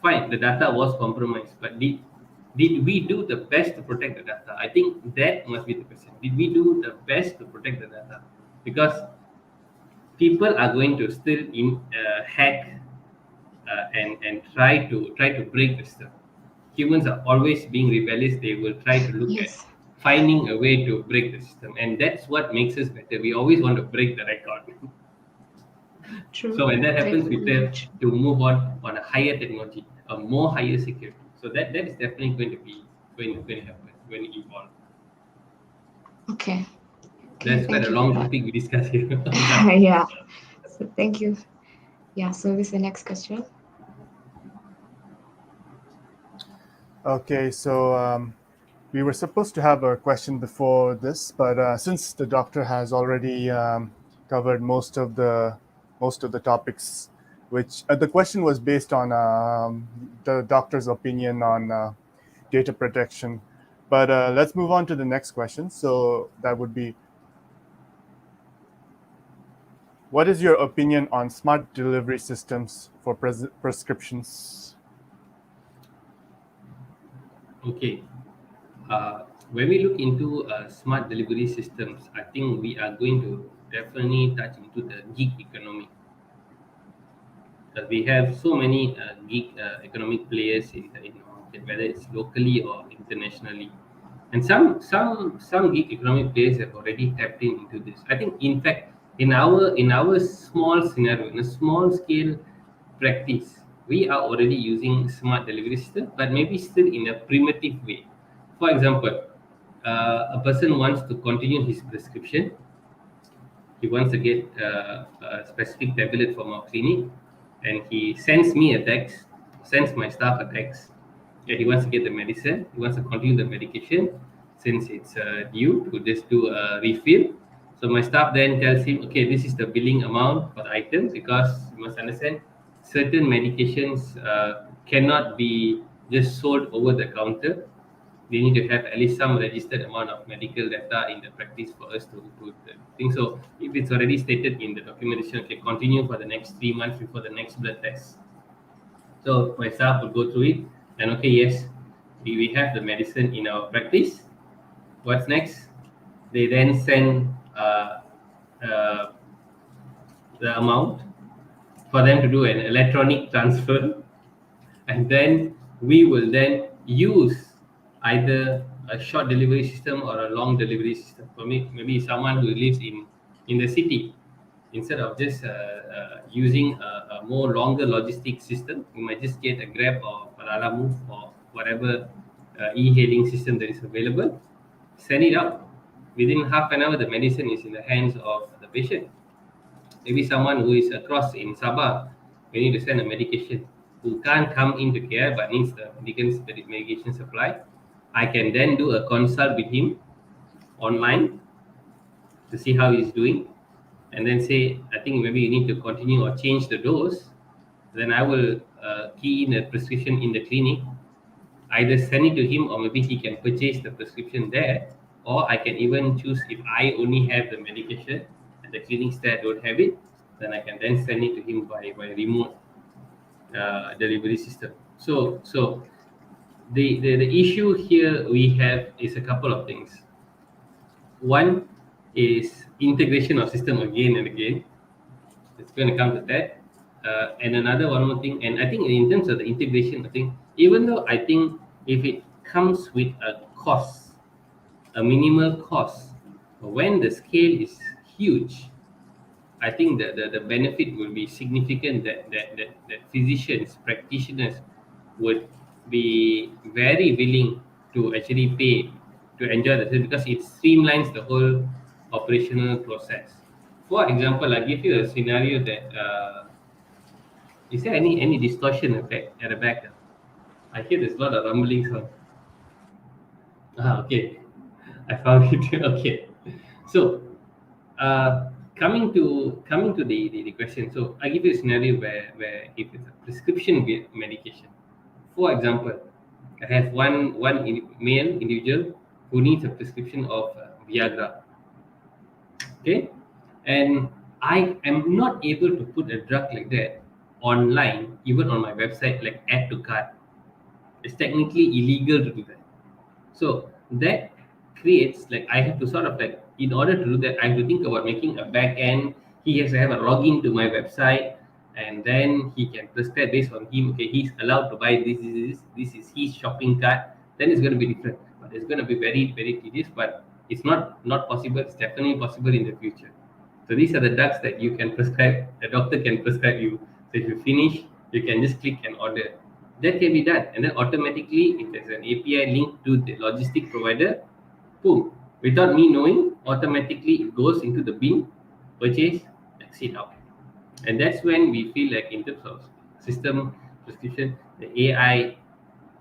fine, the data was compromised, but did we do the best to protect the data? I think that must be the question. Did we do the best to protect the data? Because people are going to still hack and try to break the system. Humans are always being rebellious. They will try to look at Yes. finding a way to break the system, and that's what makes us better. We always want to break the record. True. So when that happens, we Definitely tend true. to move on a higher technology, a more higher security. So that is definitely going to happen, going to evolve. Okay. Okay. That's quite a Thank you for long that. topic we discuss here on data. Yeah. So thank you. Yeah. So this is the next question. Okay, so we were supposed to have a question before this, but since the doctor has already covered most of the topics, which the question was based on the doctor's opinion on data protection. But let's move on to the next question. So that would be, what is your opinion on smart delivery systems for prescriptions? Okay. When we look into smart delivery systems, I think we are going to definitely touch into the gig economy. We have so many gig economic players in the market, whether it's locally or internationally, and some gig economic players have already tapped into this. I think, in fact, in our small scenario, in a small scale practice, we are already using smart delivery system, but maybe still in a primitive way. For example, a person wants to continue his prescription. He wants to get a specific tablet from our clinic, and he sends me a text, sends my staff a text. Yeah, he wants to get the medicine. He wants to continue the medication since it's due to just do a refill. So my staff then tells him, okay, this is the billing amount for the item, because you must understand certain medications cannot be just sold over the counter. They need to have at least some registered amount of medical data in the practice for us to think. So if it's already stated in the documentation, okay, continue for the next 3 months before the next blood test. So my staff will go through it, and okay, yes, we have the medicine in our practice. What's next? They then send uh, the amount for them to do an electronic transfer, and then we will then use either a short delivery system or a long delivery system. For me, maybe someone who lives in the city, instead of just using a more longer logistic system, you might just get a Grab or a Lala Move or whatever e-hailing system that is available. Send it out. Within half an hour, the medicine is in the hands of the patient. Maybe someone who is across in Sabah, we need to send a medication. who can't come into care but needs the medication supply, I can then do a consult with him online to see how he's doing, and then say, I think maybe you need to continue or change the dose. Then I will key in a prescription in the clinic, either send it to him or maybe he can purchase the prescription there, or I can even choose if I only have the medication and the clinics there don't have it, then I can then send it to him by remote delivery system. So the issue here we have is a couple of things. One is integration of system again and again. It's going to come to that. And another one more thing, and I think in terms of the integration, I think even though I think if it comes with a cost, a minimal cost, when the scale is huge, I think that the benefit will be significant, that physicians, practitioners would be very willing to actually pay to enjoy the service because it streamlines the whole operational process. For example, I give you a scenario that is there any distortion effect at the back? I hear there's a lot of rumbling sound. Okay. I found it. Okay. So, coming to the question. So, I give you a scenario where if it's a prescription medication, for example, I have one male individual who needs a prescription of Viagra. Okay, and I am not able to put a drug like that online, even on my website, like add to cart. It's technically illegal to do that. So that creates, like, I have to sort of, like, in order to do that, I have to think about making a back end. He has to have a login to my website, and then he can prescribe based on him. Okay, he's allowed to buy this is his shopping cart. Then it's going to be different, but it's going to be very very tedious. But it's not possible. It's definitely possible in the future. So these are the drugs that you can prescribe. The doctor can prescribe you. So if you finish, you can just click and order. That can be done, and then automatically, if there's an API linked to the logistic provider, boom, without me knowing, automatically it goes into the bin, purchase, exit out. And that's when we feel like in terms of system prescription, the AI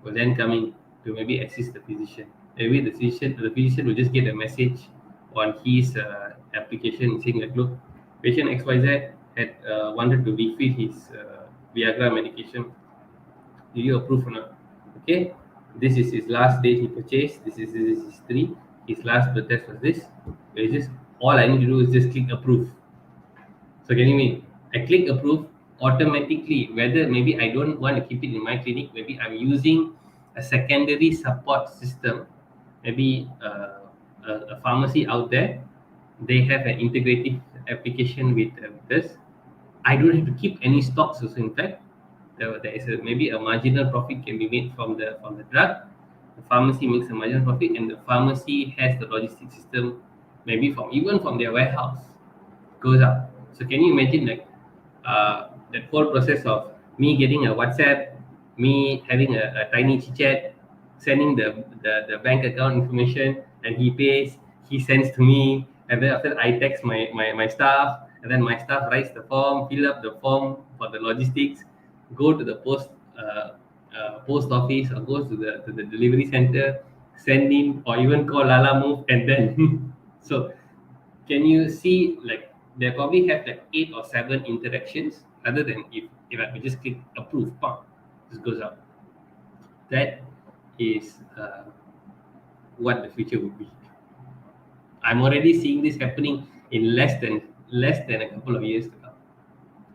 will then come in to maybe assist the physician. Maybe the physician will just get a message on his application saying like, look, patient XYZ had wanted to refill his Viagra medication. Do you approve or not? Okay, this is his last date he purchased. This is his history. His last blood test was this. It's just all I need to do is just click approve. So can you mean I click approve automatically? Whether maybe I don't want to keep it in my clinic, maybe I'm using a secondary support system, maybe a pharmacy out there. They have an integrative application with this. I don't have to keep any stocks. Also, in fact, there is maybe a marginal profit can be made from the drug. The pharmacy makes a marginal profit, and the pharmacy has the logistic system, maybe from their warehouse goes up. So can you imagine, like, that whole process of me getting a WhatsApp, me having a tiny chit chat, sending the bank account information, and he pays, he sends to me, and then after that I text my staff, and then my staff writes the form, fill up the form for the logistics, go to the post office or goes to the delivery center, send in or even call Lala Move, and then so can you see, like, they probably have like 8 or 7 interactions other than if I could just click approve, pop, this goes up. That is what the future would be. I'm already seeing this happening in less than a couple of years to come.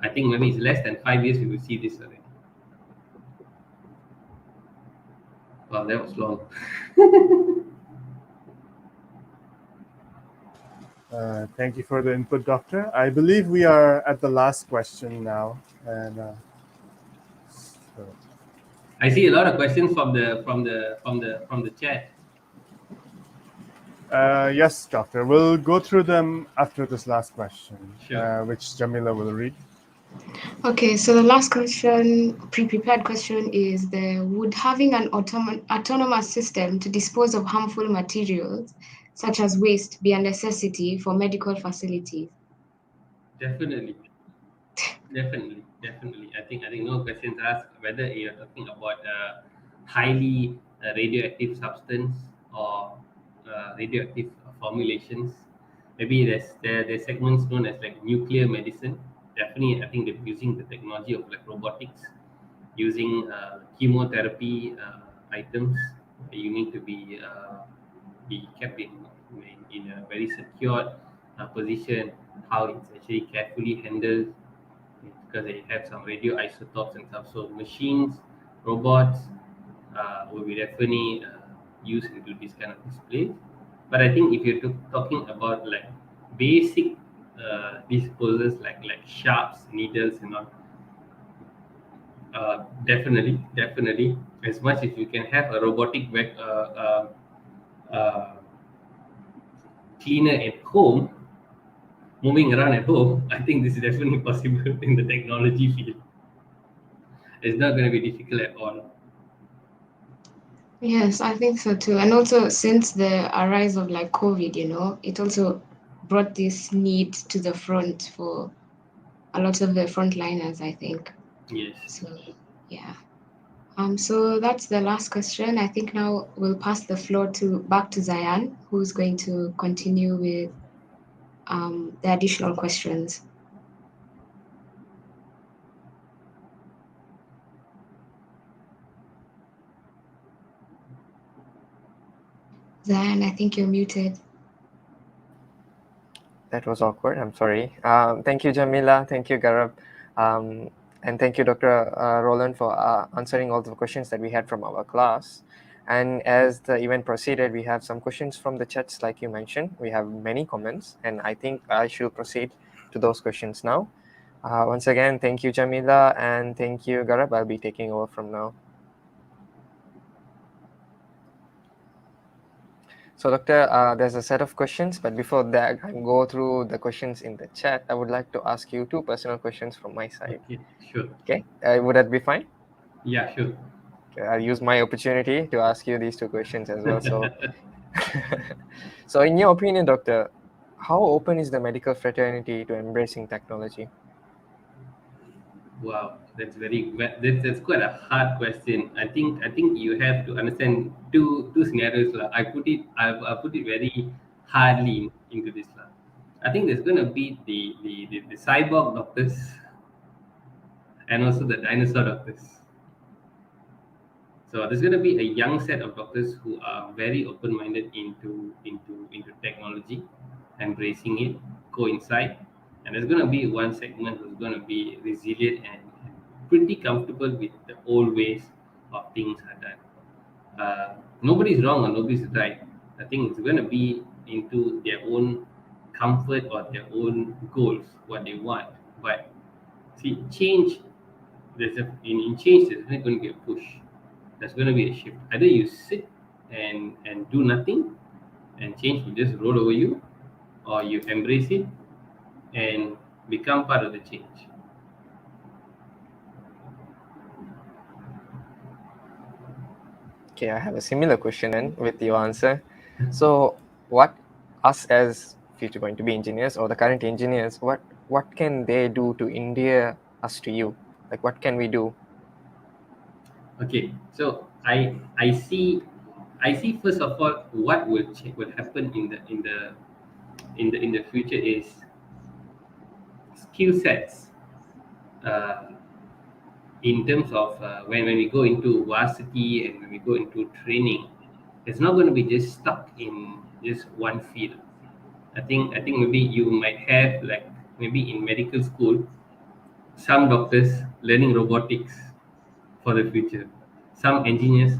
I think maybe it's less than 5 years we will see this already. Wow, that was long. Thank you for the input, Doctor. I believe we are at the last question now, and so, I see a lot of questions from the chat. yes, Doctor. We'll go through them after this last question, Sure. which Jamila will read. Okay, so the last question, pre-prepared question, is would having an autonomous system to dispose of harmful materials, such as waste, be a necessity for medical facilities? Definitely. Definitely, definitely. I think no questions asked whether you're talking about highly radioactive substance or radioactive formulations. Maybe there's segments known as like nuclear medicine. Definitely, I think they're using the technology of like robotics, using chemotherapy items. You need to be kept in a very secured position. How it's actually carefully handled because they have some radioisotopes and stuff. So machines, robots will be definitely used into this kind of displays. But I think if you're talking about like basic disposals like sharps, needles, and all, definitely, as much as you can have a robotic uh, cleaner at home, moving around at home, I think this is definitely possible in the technology field. It's not going to be difficult at all. Yes, I think so too. And also, since the arise of like COVID, it also brought this need to the front for a lot of the frontliners, I think. Yes. So, yeah. So that's the last question. I think now we'll pass the floor back to Zayan, who's going to continue with the additional questions. Zayan, I think you're muted. That was awkward. I'm sorry. Thank you, Jamila. Thank you, Garab. And thank you, Dr. Roland, for answering all the questions that we had from our class. And as the event proceeded, we have some questions from the chats, like you mentioned. We have many comments, and I think I should proceed to those questions now. Once again, thank you, Jamila, and thank you, Garab. I'll be taking over from now. So, Doctor, there's a set of questions, but before that, I go through the questions in the chat. I would like to ask you two personal questions from my side. Okay, sure. Okay, would that be fine? Yeah, sure. Okay, I'll use my opportunity to ask you these two questions as well. So, so in your opinion, Doctor, how open is the medical fraternity to embracing technology? Wow, that's quite a hard question. I think you have to understand two scenarios lah. I put it very hardly into this lah. I think there's gonna be the cyborg doctors and also the dinosaur doctors. So there's going to be a young set of doctors who are very open-minded into technology, embracing it, coincide, and there's going to be one segment who's going to be resilient and pretty comfortable with the old ways of things are done. Nobody's wrong or nobody's right. I think it's going to be into their own comfort or their own goals, what they want. But see, change in change there's definitely going to be a push. There's going to be a shift. Either you sit and do nothing, and change will just roll over you, or you embrace it and become part of the change. Okay, I have a similar question then with your answer. So, what us as future going to be engineers or the current engineers, what can they do to endear us to you? Like, what can we do? Okay, so I see first of all what will happen in the future is skill sets. In terms of when we go into varsity and when we go into training, it's not going to be just stuck in just one field. I think maybe you might have like maybe in medical school some doctors learning robotics for the future, some engineers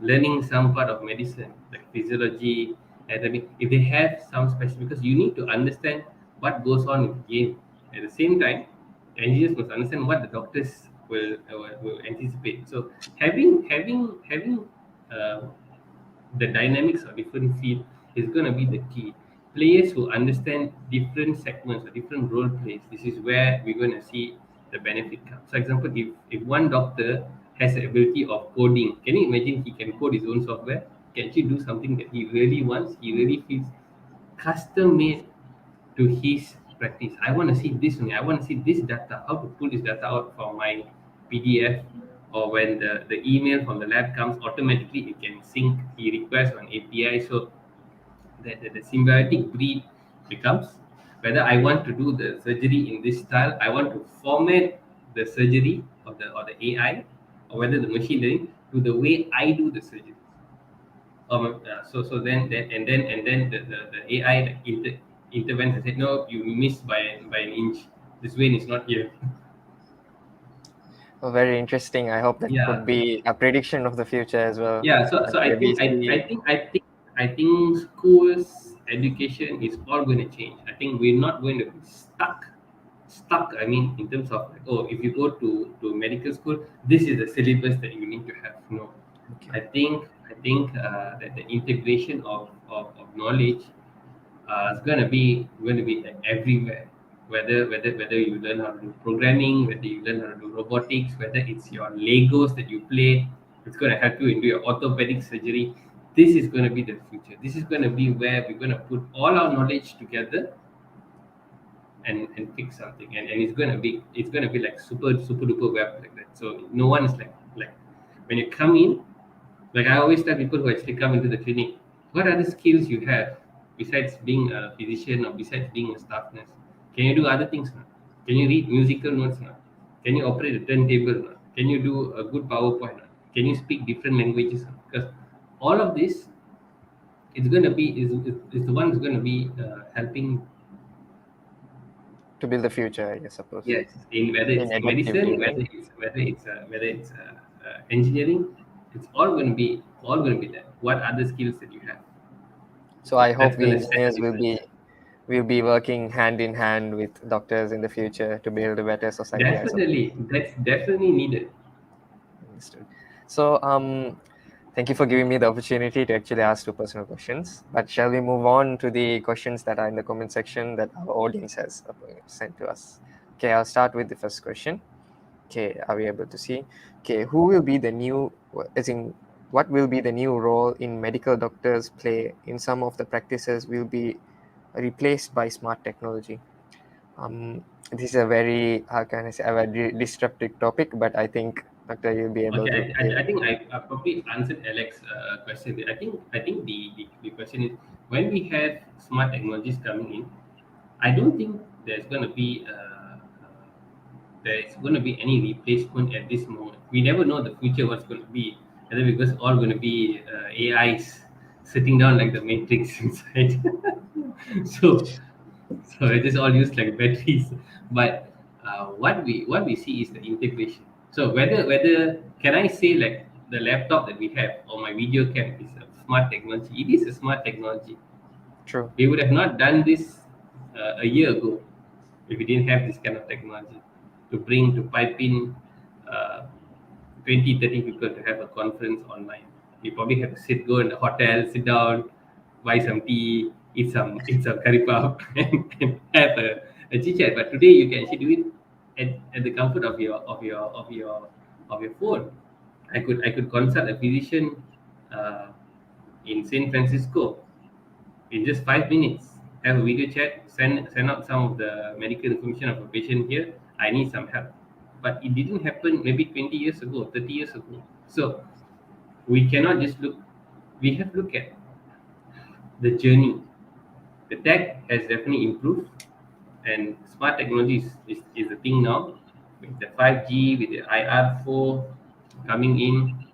learning some part of medicine like physiology, anatomy. If they have some special, because you need to understand what goes on in the game. At the same time, engineers must understand what the doctors will anticipate. So having uh, the dynamics of different field is going to be the key. Players who understand different segments or different role plays, this is where we're going to see the benefit come. For example, if one doctor has the ability of coding, can you imagine he can code his own software? He can actually do something that he really wants, he really feels custom made to his practice. I want to see this only. I want to see this data. How to pull this data out from my PDF, or when the email from the lab comes, automatically it can sync the request on API. So the symbiotic breed becomes whether I want to do the surgery in this style, I want to format the surgery or the AI, or whether the machine learning to the way I do the surgery. So then the AI like intervenes and said, no, you missed by an inch. This vein is not here. Very interesting. I hope that could Yeah, be a prediction of the future as well. yeah. So Like so I where we think I, I see, think I think I think schools education is all going to change. I think we're not going to be stuck. I mean, in terms of like, oh, if you go to medical school, this is the syllabus that you need to have. No, okay, I think that the integration of knowledge is going to be like everywhere. Whether you learn how to do programming, whether you learn how to do robotics, whether it's your Legos that you play, it's going to help you into your orthopedic surgery. This is going to be the future. This is going to be where we're going to put all our knowledge together and fix something. And it's going to be like super duper web like that. So no one is like when you come in, like I always tell people who actually come into the clinic, what other skills you have besides being a physician or besides being a staff nurse? Can you do other things now? Can you read musical notes now? Can you operate a turntable now? Can you do a good PowerPoint now? Can you speak different languages now? Because all of this is going to be is the one who's going to be helping. to build the future, I suppose, Yes, in whether in it's adaptive medicine, learning. whether it's engineering, it's all going to be there. What other skills that you have? So I That's hope going we to set the engineers difference. will be working hand in hand with doctors in the future to build a better society, I suppose. Definitely, that's definitely needed. Understood. So thank you for giving me the opportunity to actually ask two personal questions. But shall we move on to the questions that are in the comment section that our audience has sent to us? Okay, I'll start with the first question. Okay, are we able to see? Okay, who will be the new, as in, what will be the new role in medical doctors play in some of the practices will be replaced by smart technology? This is a very, how can I say, a very disruptive topic, but I think, Doctor, you'll be able Okay, to I think I probably answered Alex's question. I think the question is when we have smart technologies coming in, I don't think there's going to be any replacement at this moment. We never know the future what's going to be, whether because all going to be AIs sitting down like the Matrix inside. so so it is all used like batteries. But what we see is the integration. So whether can I say like the laptop that we have or my video cam is a smart technology? It is a smart technology. true. We would have not done this a year ago if we didn't have this kind of technology to pipe in uh, 20, 30 people to have a conference online. We probably have to go in the hotel, sit down, buy some tea, eat some curry puff, and have a chit chat. But today you can actually do it at the comfort of your phone. I could consult a physician uh, in San Francisco in just 5 minutes. Have a video chat, send out some of the medical information of a patient here. I need some help. But it didn't happen maybe 20 years ago, 30 years ago. So we cannot just look, we have to look at the journey. The tech has definitely improved, and smart technology is the thing now. With the 5G, with the IR4 coming in,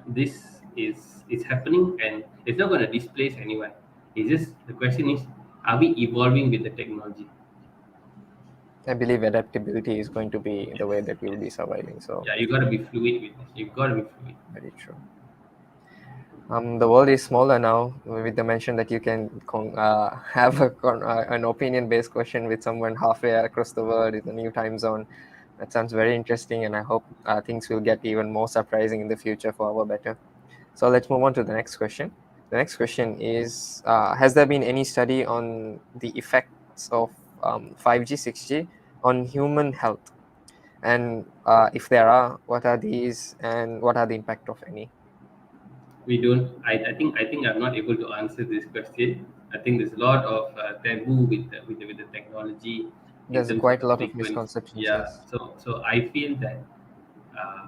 this is happening, and it's not going to displace anyone. It's just the question is, are we evolving with the technology? I believe adaptability is going to be the Yes, way that we'll yes. be surviving. So, Yeah, you got to be fluid with this. You've got to be fluid. very true. The world is smaller now, with the mention that you can have an opinion-based question with someone halfway across the world in a new time zone. That sounds very interesting, and I hope things will get even more surprising in the future for our better. So let's move on to the next question. The next question is, has there been any study on the effects of 5G, 6G on human health? And if there are, what are these and what are the impact of any? We don't. I think I'm not able to answer this question. I think there's a lot of taboo with the technology in There's terms of quite a the lot of frequency. misconceptions, Yeah, yes. so I feel that uh,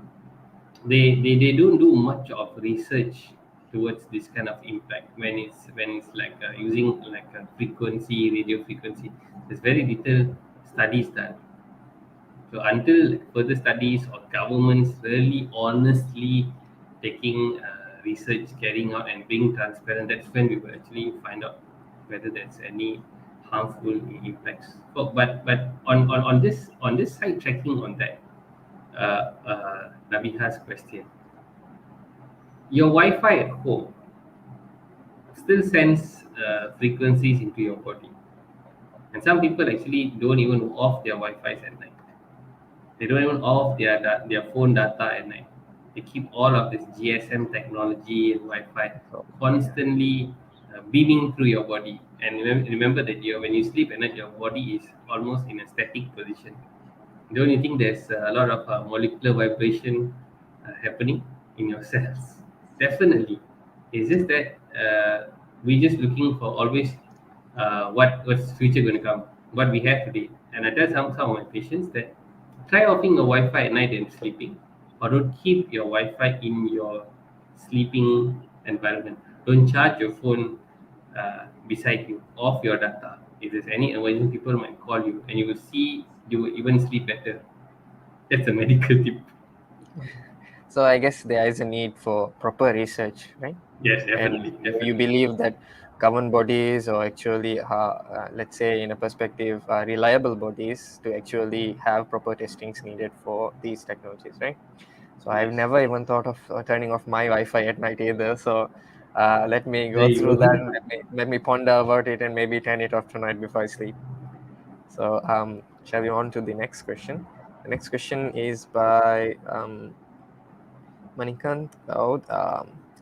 they don't do much of research towards this kind of impact when it's like using like a frequency, radio frequency. There's very little studies done. So until further studies or governments really honestly taking research, carrying out and being transparent, that's when we will actually find out whether there's any harmful impacts. But on this side tracking on that, Nabiha's question, your Wi-Fi at home still sends frequencies into your body, and some people actually don't even off their Wi-Fi's at night. They don't even off their phone data at night. They keep all of this GSM technology and Wi-Fi So yeah, constantly beaming through your body. And remember that when you sleep at night, your body is almost in a static position. Don't you think there's a lot of molecular vibration happening in your cells? Definitely. It's just that we're just looking for always what's future going to come, what we have today. And I tell some of my patients that try offing your Wi-Fi at night and sleeping, or don't keep your Wi-Fi in your sleeping environment. Don't charge your phone beside you. Off your data. If there's any emergency, people might call you, and you will see you will even sleep better. That's a medical tip. so I guess there is a need for proper research, right? Yes, And definitely, you definitely. believe that government bodies, or actually let's say in a perspective reliable bodies, to actually have proper testings needed for these technologies, right? So I've Yes. never even thought of turning off my Wi-Fi at night either. So let me There go you through that, go. and let me ponder about it and maybe turn it off tonight before I sleep. So shall we on to the next question? The next question is by Manikant about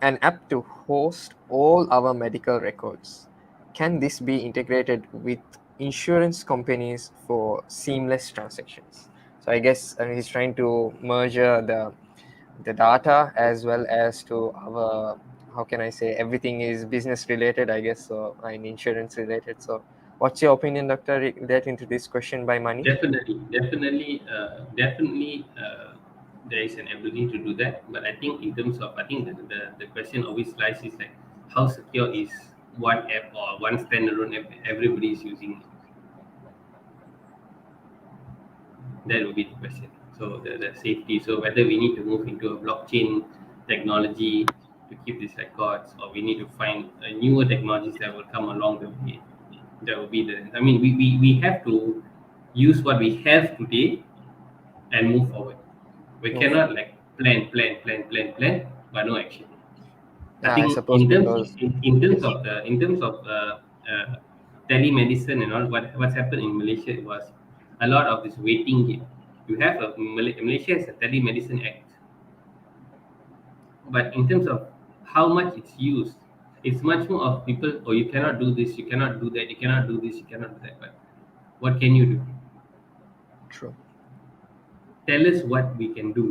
an app to host all our medical records. Can this be integrated with insurance companies for seamless transactions? So I guess he's trying to merge the data as well as to our, how can I say, everything is business related, I guess, so and insurance related. So what's your opinion, Doctor, related into this question by Mani? Definitely, there is an ability to do that. But I think in terms of, I think the question always lies is like, how secure is one app or one standalone app that everybody is using? That would be the question. So the safety. So whether we need to move into a blockchain technology to keep these records, or we need to find newer technologies that will come along the way. That will be the. I mean, we have to use what we have today and move forward. We Move cannot forward. like plan, but no action. I I think suppose because yes, in terms of telemedicine and all, what's happened in Malaysia was a lot of this waiting game. You have Malaysia has a telemedicine act, but in terms of how much it's used, it's much more of people. Oh, you cannot do this, you cannot do that, you cannot do this, you cannot do that. But what can you do? true. Tell us what we can do.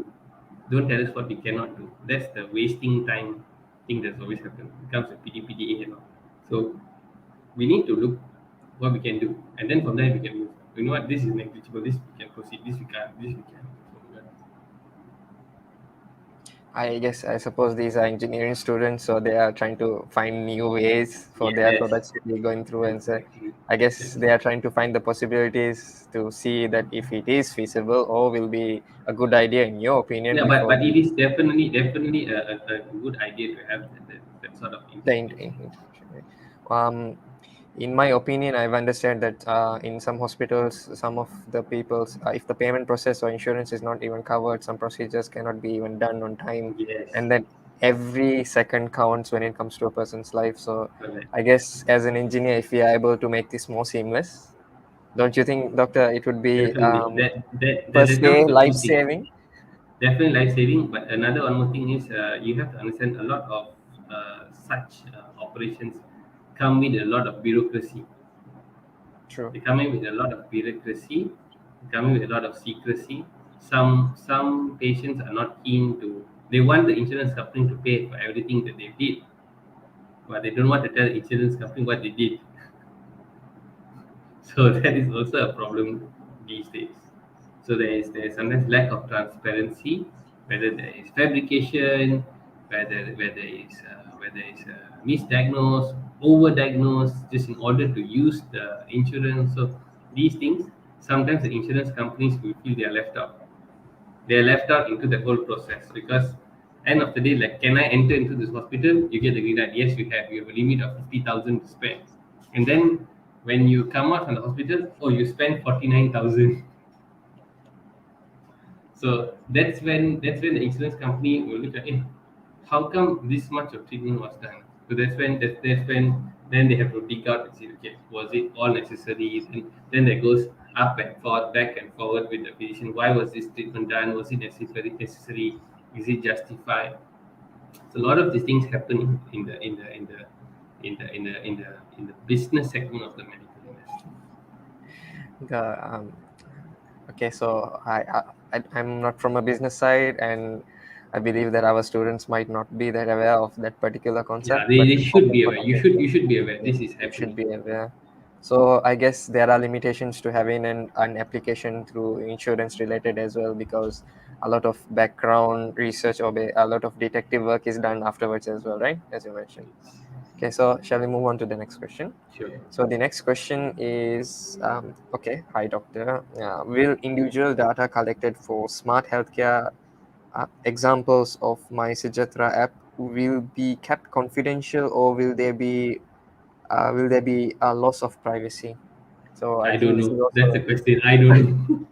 Don't tell us what we cannot do. That's the wasting time thing that's always happened. It comes with PDPDA and all. So we need to look what we can do, and then from there we can move. You know what? This is negligible. This we can proceed. This we can't. This we can. So, yeah. I guess I suppose these are engineering students, so they are trying to find new ways for their Yes, products to be going through, and so exactly, I guess they exactly. are trying to find the possibilities to see that if it is feasible or will be a good idea in your opinion Yeah, before but it we is definitely a good idea to have that sort of the integration. integration. Right? In my opinion, I've understood that in some hospitals, some of the people's, if the payment process or insurance is not even covered, some procedures cannot be even done on time, Yes, and then every second counts when it comes to a person's life. So correct. I guess as an engineer, if we are able to make this more seamless, don't you think, Doctor, it would be Definitely. per That comes se to life two things. saving? Definitely life saving, but another one more thing is you have to understand a lot of such operations come with a lot of bureaucracy. True. They come in with a lot of bureaucracy, they come in with a lot of secrecy. Some patients are not keen to. They want the insurance company to pay for everything that they did, but they don't want to tell insurance company what they did. So that is also a problem these days. So there is sometimes lack of transparency, whether there is fabrication, whether it's misdiagnosed, overdiagnosed, just in order to use the insurance. So these things, sometimes the insurance companies will feel they are left out. They are left out into the whole process because end of the day, like, can I enter into this hospital? You get the green light. Yes, you have. You have a limit of 50,000 to spend. And then when you come out from the hospital, oh, you spend 49,000. So that's when the insurance company will look at it. How come this much of treatment was done? So that's when then they have to dig out and see, okay, was it all necessary? Then there goes up and forth, back and forward with the physician. Why was this treatment done? Was it necessary? Is it justified? So a lot of these things happen in the business segment of the medical industry. The, okay, so I'm not from a business side, and I believe that our students might not be that aware of that particular Yeah, concept. they But should be for aware. the You should be aware. yeah, This is you should happening. be aware. So I guess there are limitations to having an application through insurance related as well, because a lot of background research or a lot of detective work is done afterwards as well, right? As you mentioned. Okay, so shall we move on to the next question? Sure. So the next question is, okay, hi doctor. Will individual data collected for smart healthcare examples of my Sejatra app will be kept confidential, or will there be a loss of privacy? So I I think don't this is know. That's also the question. I don't know.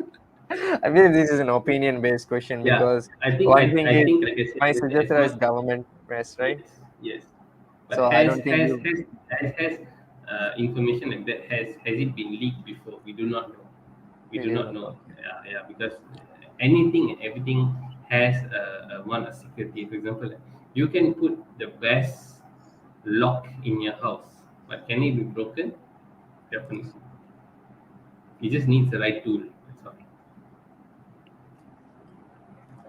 I believe this is an opinion-based question, Yeah, because I think one I, thing I is think like I said, my as Sejatra is much. government press, right? Yes, yes. But So I has don't think has you. has has information like that, has it been leaked before? We do not know. We You do do not not. know. Okay. Yeah, because anything and everything has a security. For example, you can put the best lock in your house, but can it be broken? Definitely. It just needs the right tool. That's all.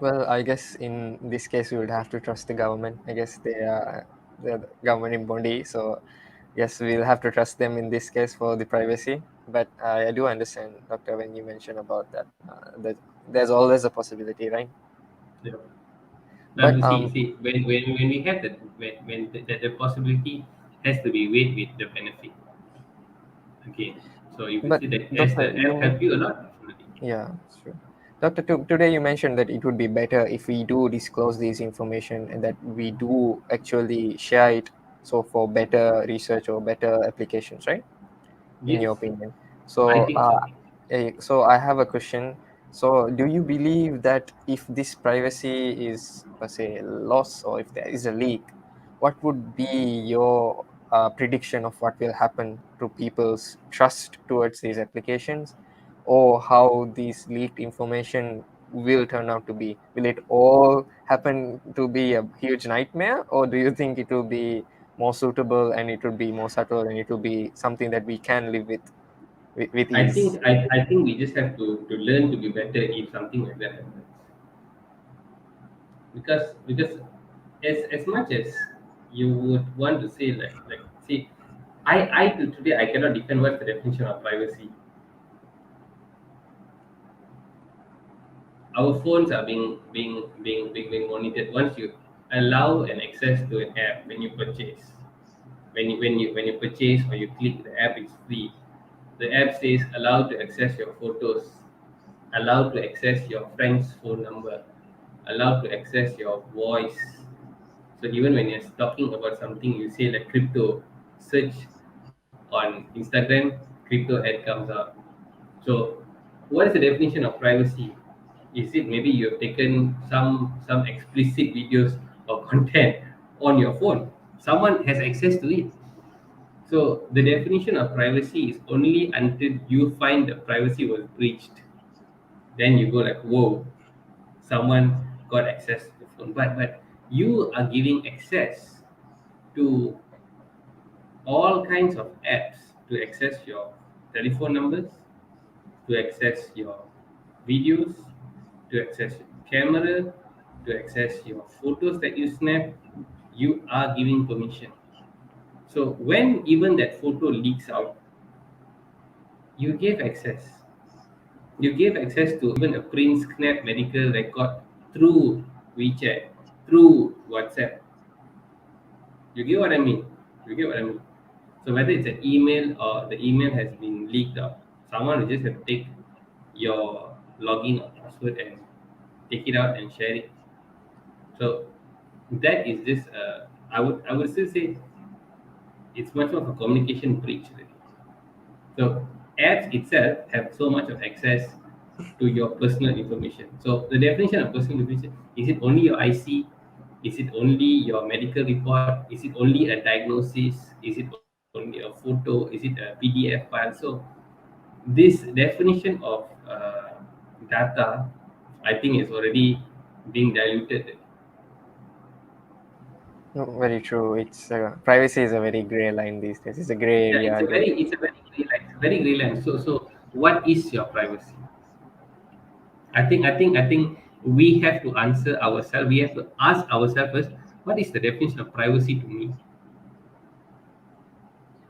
Well, I guess in this case we would have to trust the government. I guess they're the governing body, so yes, we'll have to trust them in this case for the privacy. But I do understand, doctor, when you mention about that, that there's always a possibility, right? Yeah. Now, But see, when we have that, when the possibility has to be weighed with the benefit. Okay, so if you but see that, does doctor, the app help you a lot? Definitely. yeah, sure. Doctor, today you mentioned that it would be better if we do disclose this information and that we do actually share it, so for better research or better applications, right? In Yes, your opinion. I So, think so. so I have a question. So, do you believe that if this privacy is, per se, lost, or if there is a leak, what would be your prediction of what will happen to people's trust towards these applications, or how these leaked information will turn out to be? Will it all happen to be a huge nightmare, or do you think it will be more suitable and it will be more subtle and it will be something that we can live with I ease? think I think we just have to learn to be better if something like that happens. Because as much as you would want to say, like see, I till today I cannot define what's the definition of privacy. Our phones are being monitored. Once you allow an access to an app when you purchase, when you purchase or you click the app is free. The app says allow to access your photos, allow to access your friend's phone number, allow to access your voice. So even when you're talking about something, you say like crypto, search on Instagram, crypto ad comes up. So what is the definition of privacy? Is it maybe you have taken some explicit videos or content on your phone? Someone has access to it. So the definition of privacy is only until you find the privacy was breached. Then you go like, whoa, someone got access to the phone. But you are giving access to all kinds of apps to access your telephone numbers, to access your videos, to access your camera, to access your photos that you snap. You are giving permission. So when even that photo leaks out, you gave access. You gave access to even a print snap medical record through WeChat, through WhatsApp. You get what I mean? You get what I mean? So whether it's an email or the email has been leaked out, someone will just have to take your login or password and take it out and share it. So that is just I would still say it's much of a communication breach really. So apps itself have so much of access to your personal information. So the definition of personal information, is it only your IC? Is it only your medical report? Is it only a diagnosis? Is it only a photo? Is it a PDF file? So this definition of data, I think, is already being diluted. No, very true. It's privacy is a very gray line these days. It's a gray Yeah, area. it's a very grey line. It's a very grey line. So what is your privacy? I think we have to answer ourselves. We have to ask ourselves first, what is the definition of privacy to me?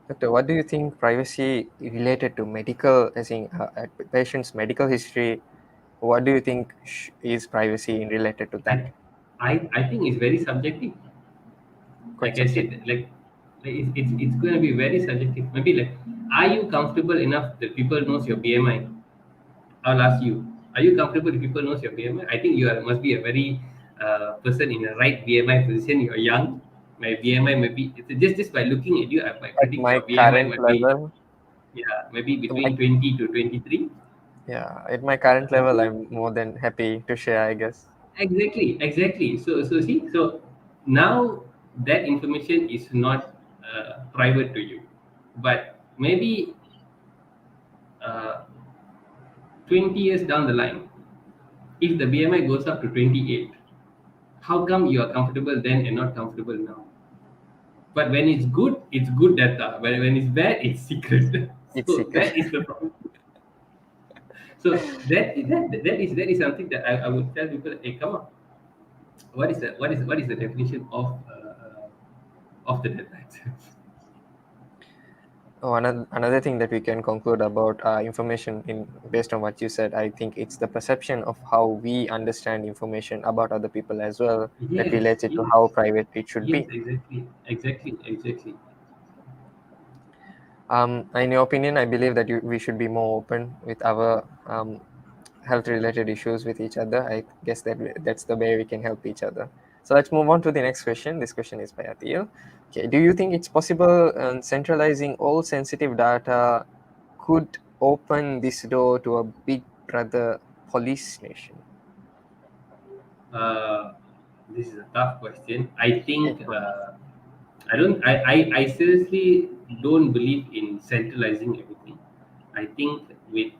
Doctor, what do you think privacy related to medical, as in patient's medical history? What do you think is privacy in related to that? I I think it's very subjective. Quite Like I said, subjective. it's going to be very subjective. Maybe like, are you comfortable enough that people knows your BMI? I'll ask you, are you comfortable if people knows your BMI? I think you are must be a very person in the right BMI position. You're young. My BMI maybe it's just by looking at you, I might At predict my your BMI current might be, level, yeah, maybe my, between 20 to 23. yeah, at my current level, I'm more than happy to share, I guess. Exactly. So see, so now that information is not private to you, but maybe uh, 20 years down the line, if the BMI goes up to 28, how come you are comfortable then and not comfortable now? But when it's good data. But when it's bad, it's secret. It's So secret. that is the problem. So that is something that I would tell people, hey, come on, what is the definition of the data itself? Oh, another thing that we can conclude about information in based on what you said, I think it's the perception of how we understand information about other people as well that Yes, relates it to yes, how private it should yes, be. exactly. In your opinion, I believe that we should be more open with our health-related issues with each other. I guess that's the way we can help each other. So let's move on to the next question. This question is by Atil. Okay, do you think it's possible centralizing all sensitive data could open this door to a big brother police nation? Uh, this is a tough question. I It think could. I don't. I seriously don't believe in centralizing everything. I think with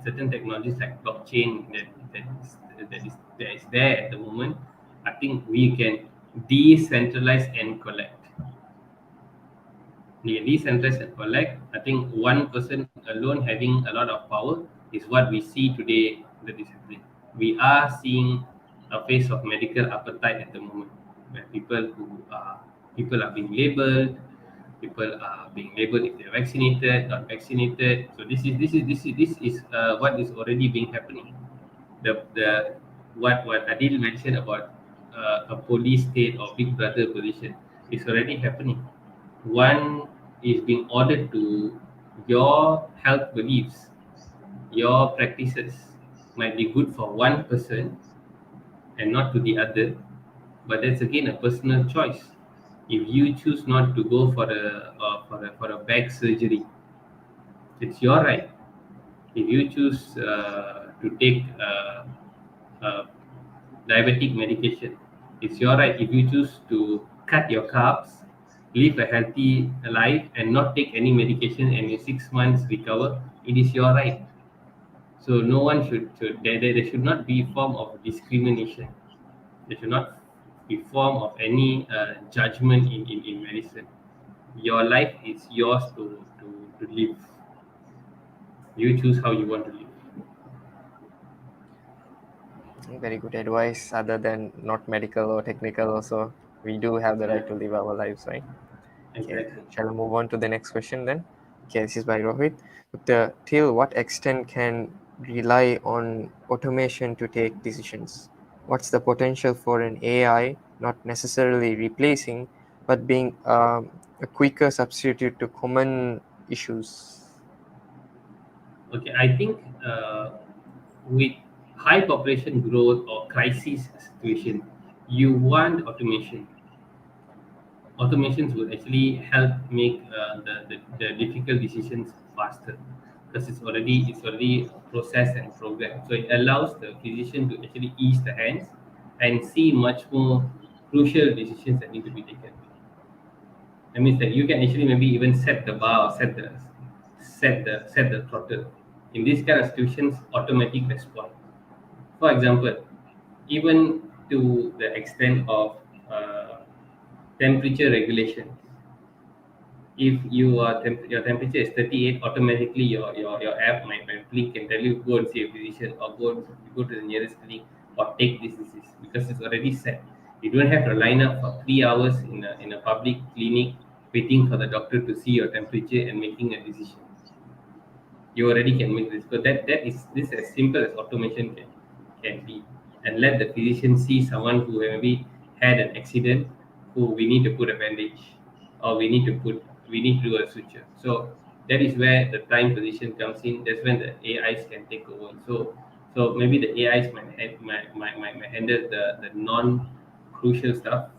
certain technologies like blockchain that is there at the moment, I think we can decentralize and collect. The decentralized and collect. I think one person alone having a lot of power is what we see today that is happening. We are seeing a phase of medical appetite at the moment, where people are being labeled, people are being labeled if they're vaccinated, not vaccinated. So this is what is already being happening. The what Adil mentioned about a police state or big brother position is already happening. One is being ordered to your health beliefs, your practices might be good for one person and not to the other, but that's again a personal choice. If you choose not to go for a back surgery, it's your right. If you choose to take diabetic medication, it's your right. If you choose to cut your carbs, live a healthy life, and not take any medication, and in 6 months recover, it is your right. So no one there should not be form of discrimination. There should not be form of any judgment in medicine. Your life is yours to live. You choose how you want to live. Very good advice. Other than not medical or technical, also we do have the right to live our lives, right? Okay, Exactly. shall I move on to the next question then? Okay, this is by Rohit. Till what extent can rely on automation to take decisions? What's the potential for an AI not necessarily replacing, but being a quicker substitute to common issues? Okay, I think with high population growth or crisis situation, you want automation. Automations will actually help make the difficult decisions faster because it's already processed and programmed. So it allows the physician to actually ease the hands and see much more crucial decisions that need to be taken. That means that you can actually maybe even set the bar or set the throttle. In these kind of situations, automatic response. For example, even to the extent of temperature regulation. If your temperature is 38, automatically your app might blink and tell you go and see a physician or go to the nearest clinic or take this disease because it's already set. You don't have to line up for 3 hours in a public clinic waiting for the doctor to see your temperature and making a decision. You already can make this. But that is this as simple as automation can be, and let the physician see someone who maybe had an accident, who we need to put a bandage, or we need to do a suture. So that is where the time position comes in. That's when the AIs can take over. So maybe the AIs might handle the non crucial stuff.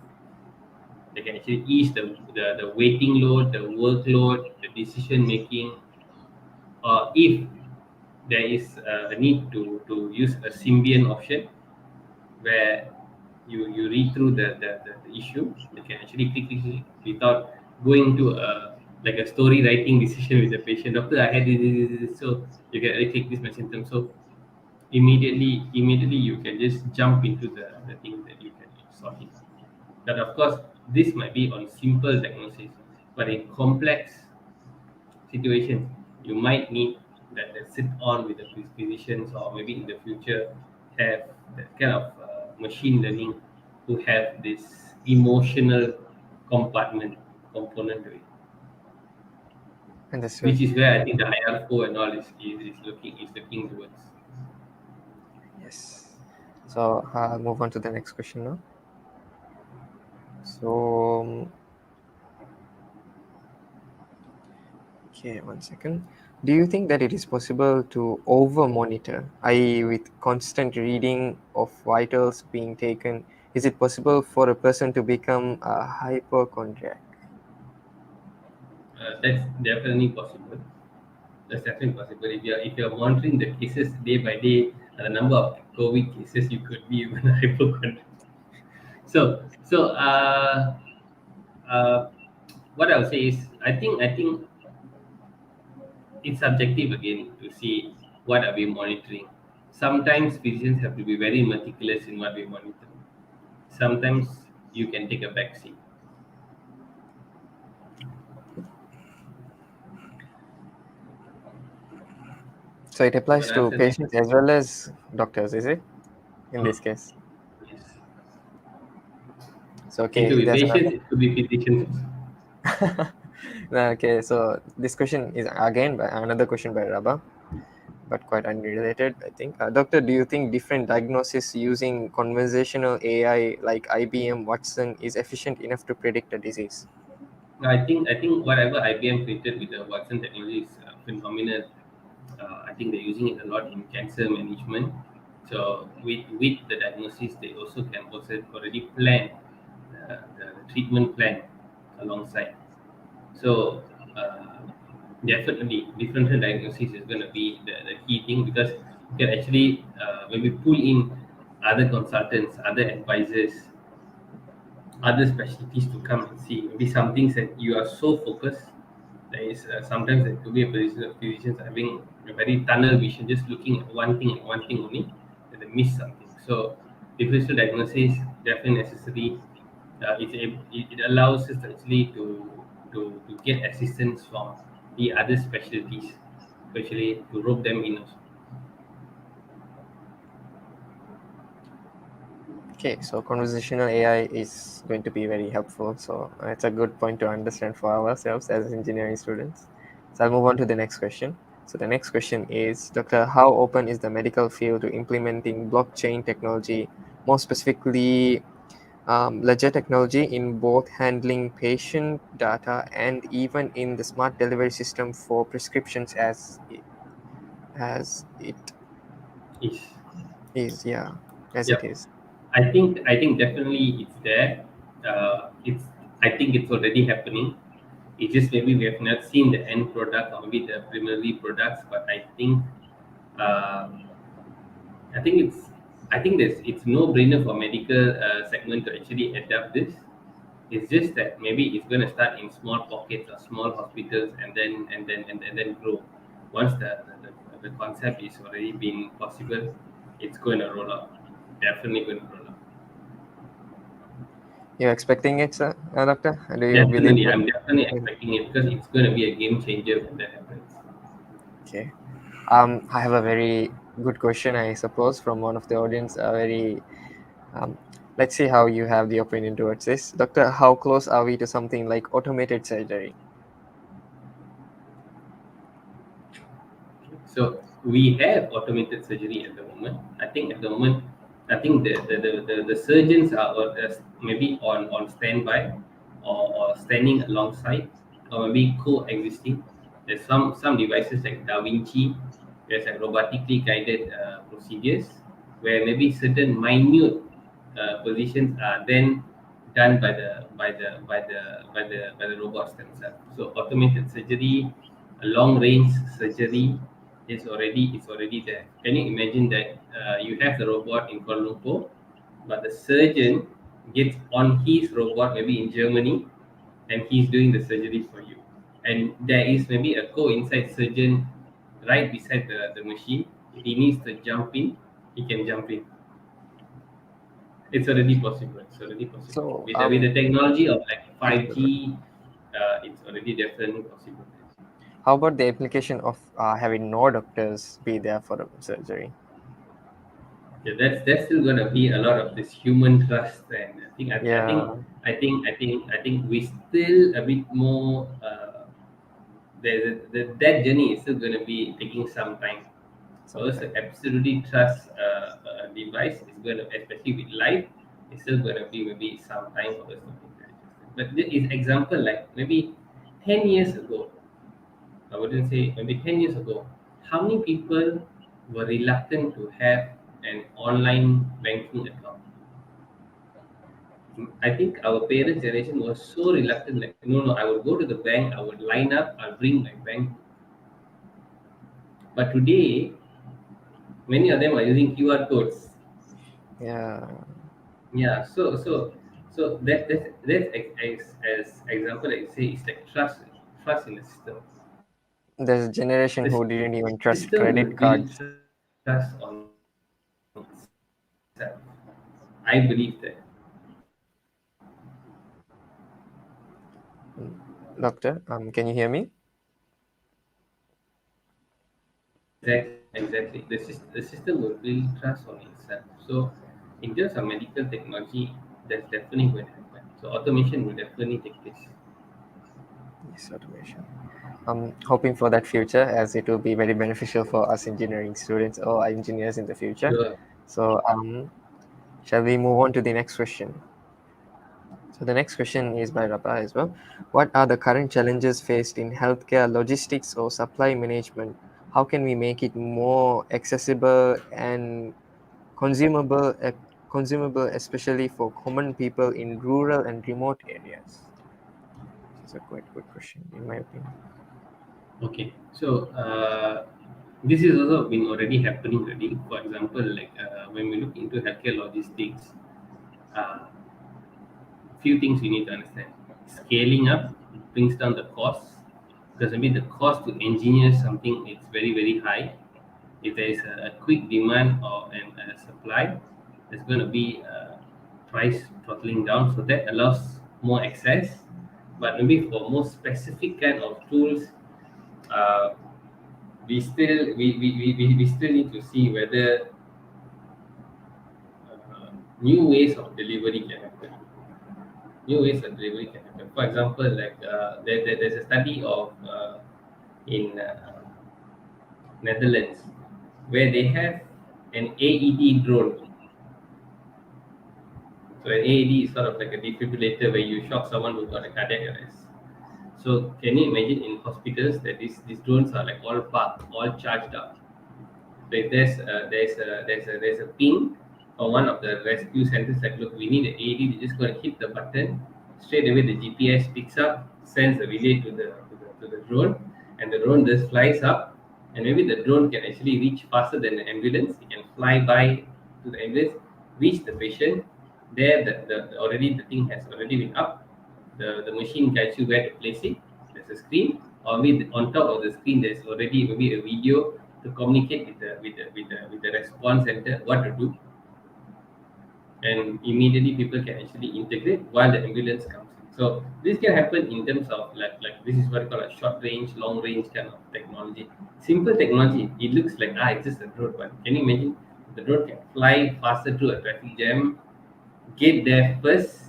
They can actually ease the waiting load, the workload, the decision making, or if there is a need to use a Symbian option where you read through the issue, you can actually click without going to a like a story writing decision with the patient. Doctor, I had this, so you can click this my symptom. So immediately you can just jump into the thing that you can sort it. But of course, this might be on simple diagnosis, but in complex situations, you might need that sit on with the physicians or maybe in the future have that kind of machine learning who have this emotional component to it, Understood. which is where I think the IR4 and all is looking towards. Yes. So I'll move on to the next question now. So, okay, one second. Do you think that it is possible to over monitor, i.e., with constant reading of vitals being taken? Is it possible for a person to become a hypochondriac? That's definitely possible. That's definitely possible. If you're monitoring the cases day by day, the number of COVID cases, you could be even a hypochondriac. So what I would say is I think it's subjective again to see what are we monitoring. Sometimes physicians have to be very meticulous in what we monitor. Sometimes you can take a back seat. So it You applies want to to answer next? patients as well as doctors, is it? In Hmm. this case. Yes. So It could okay, be there's patients, another. it could be physicians also. Okay, so this question is again by another question by Rabba, but quite unrelated, I think. Doctor, do you think different diagnosis using conversational AI like IBM Watson is efficient enough to predict a disease? I think whatever IBM created with the Watson technology is phenomenal. I think they're using it a lot in cancer management. So with the diagnosis, they also can also already plan the treatment plan alongside. So definitely, differential diagnosis is going to be the key thing because you can actually maybe pull in other consultants, other advisors, other specialties to come and see. Maybe some things that you are so focused. There is sometimes there could be a position of physicians having a very tunnel vision, just looking at one thing and one thing only, and they miss something. So differential diagnosis definitely necessary. It allows us actually to get assistance from the other specialties, especially to rope them in also. Okay, so conversational AI is going to be very helpful. So it's a good point to understand for ourselves as engineering students. So I'll move on to the next question. So the next question is, Doctor, how open is the medical field to implementing blockchain technology, more specifically ledger technology in both handling patient data and even in the smart delivery system for prescriptions as it Is is, yeah, as it Yep. is. I think definitely it's there. It's I think it's already happening. It's just maybe we have not seen the end product or maybe the preliminary products, but uh, I think it's no brainer for medical segment to actually adapt this. It's just that maybe it's going to start in small pockets or small hospitals and then grow. Once the concept is already been possible, it's going to roll out. Definitely going to roll out. You're expecting it, sir, Doctor? Do you believe Definitely, that? I'm definitely expecting it because it's going to be a game changer when that happens. Okay. I have a very good question, I suppose, from one of the audience. A very um, let's see how you have the opinion towards this, Doctor. How close are we to something like automated surgery? So we have automated surgery at the moment. I think at the moment, I think the surgeons are maybe on standby or standing alongside or maybe coexisting. There's some devices like Da Vinci, there's like robotically guided procedures where maybe certain minute positions are then done by the robots themselves. So automated surgery, a long range surgery is already there. Can you imagine that you have the robot in Kuala Lumpur, but the surgeon gets on his robot maybe in Germany, and he's doing the surgery for you. And there is maybe a co-inside surgeon right beside the machine. If he needs to jump in, he can jump in. It's already possible. It's already possible. So, With the technology of like yes, Doctor. 5G, it's already definitely possible. How about the application of having no doctors be there for the surgery? Yeah, that's still gonna be a lot of this human trust, and Yeah, I think we still a bit more. That journey is still gonna be taking some time. For us to sometime. absolutely trust a device is gonna, especially with life, it's still gonna be maybe some time for us to make that adjustment. But this is example like maybe 10 years ago. I wouldn't say maybe 10 years ago. How many people were reluctant to have an online banking account? I think our parents' generation was so reluctant, like, no, no, I would go to the bank, I would line up, I'll bring my bank. But today, many of them are using QR codes. Yeah, Yeah, so that's as example I say, it's like trust in the system. there's a The generation who didn't system even will trust build credit trust cards. on itself. I believe that. Mm, Doctor, can you hear me? Exactly. The system will build trust on itself. So, in terms of medical technology, that's definitely going to happen. So, automation will definitely take place. Yes, automation. I'm hoping for that future as it will be very beneficial for us engineering students or engineers in the future. Sure. So, shall we move on to the next question? So the next question is by Rapa as well. What are the current challenges faced in healthcare logistics or supply management? How can we make it more accessible and consumable, consumable, especially for common people in rural and remote areas? It's a quite good question, in my opinion. Okay. So, this is also been already happening already. For example, like when we look into healthcare logistics, uh, few things you need to understand. Scaling up brings down the cost because maybe the cost to engineer something is very high. If there is a quick demand or a supply, there's going to be price throttling down. So that allows more access. But maybe for more specific kind of tools, uh, we still need to see whether new ways of delivery can happen. New ways of delivery can happen. For example, like there's a study of in Netherlands where they have an AED drone. So an AED is sort of like a defibrillator where you shock someone who got a cardiac arrest. So can you imagine in hospitals that these drones are like all parked, all charged up. So if there's a ping for one of the rescue centers like look we need an AED, they just gonna hit the button straight away. The GPS picks up, sends a relay to the drone, and the drone just flies up, and maybe the drone can actually reach faster than the ambulance. It can fly by to the ambulance, reach the patient. There, already the thing has already been up. The machine guides you where to place it. There's a screen, or with on top of the screen, there's already maybe a video to communicate with the response center what to do, and immediately people can actually integrate while the ambulance comes in. So this can happen in terms of like this is what we call a short range, long range kind of technology. Simple technology. It looks like it's just a drone, but can you imagine the drone can fly faster through a traffic jam, get there first,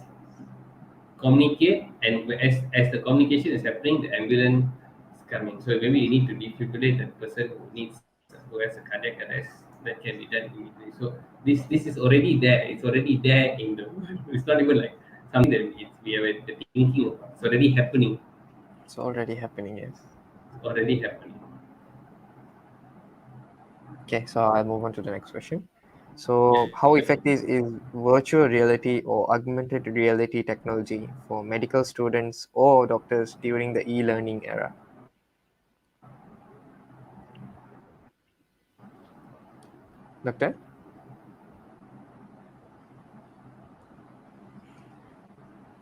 communicate, and as the communication is happening, the ambulance is coming. So maybe you need to defibrillate that person who has a cardiac arrest. That can be done immediately. So this is already there. It's already there in the world. It's not even like something that we are thinking about. It's already happening. It's already happening, yes. It's already happening. Okay, so I'll move on to the next question. So, how Yeah. effective is virtual reality or augmented reality technology for medical students or doctors during the e-learning era? Doctor,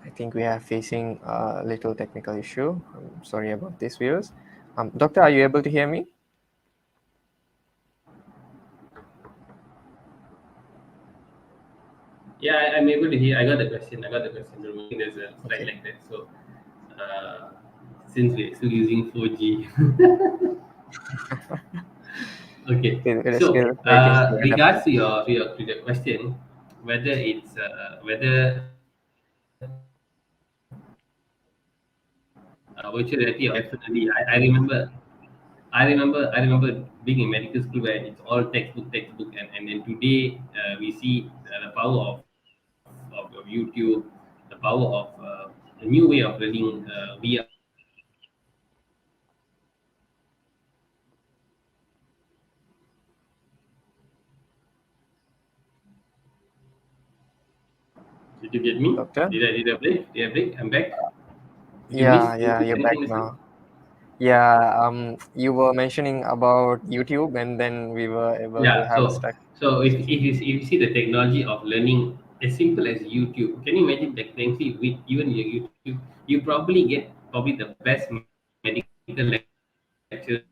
I think we are facing a little technical issue. I'm sorry about this, viewers. Doctor, are you able to hear me? Yeah, I'm able to hear. I got the question. I got the question. There's a slide Okay, like that. So uh, since we're still using 4G. Okay, it is so still waiting to adapt. regards to your to the question, whether it's whether virtual reality, definitely. I remember being in medical school where it's all textbook, and then today we see the power of YouTube, the power of a new way of learning VR. Did you get me? Doctor? Did I break? Did I break? I'm back. Did you miss? Yeah, Did you yeah, miss you're back anything this time? now. Yeah, you were mentioning about YouTube, and then we were able to Yeah. have a So stuck so if you see the situation. technology of learning as simple as YouTube, can you imagine that frankly with even your YouTube, you probably get probably the best medical lecturer,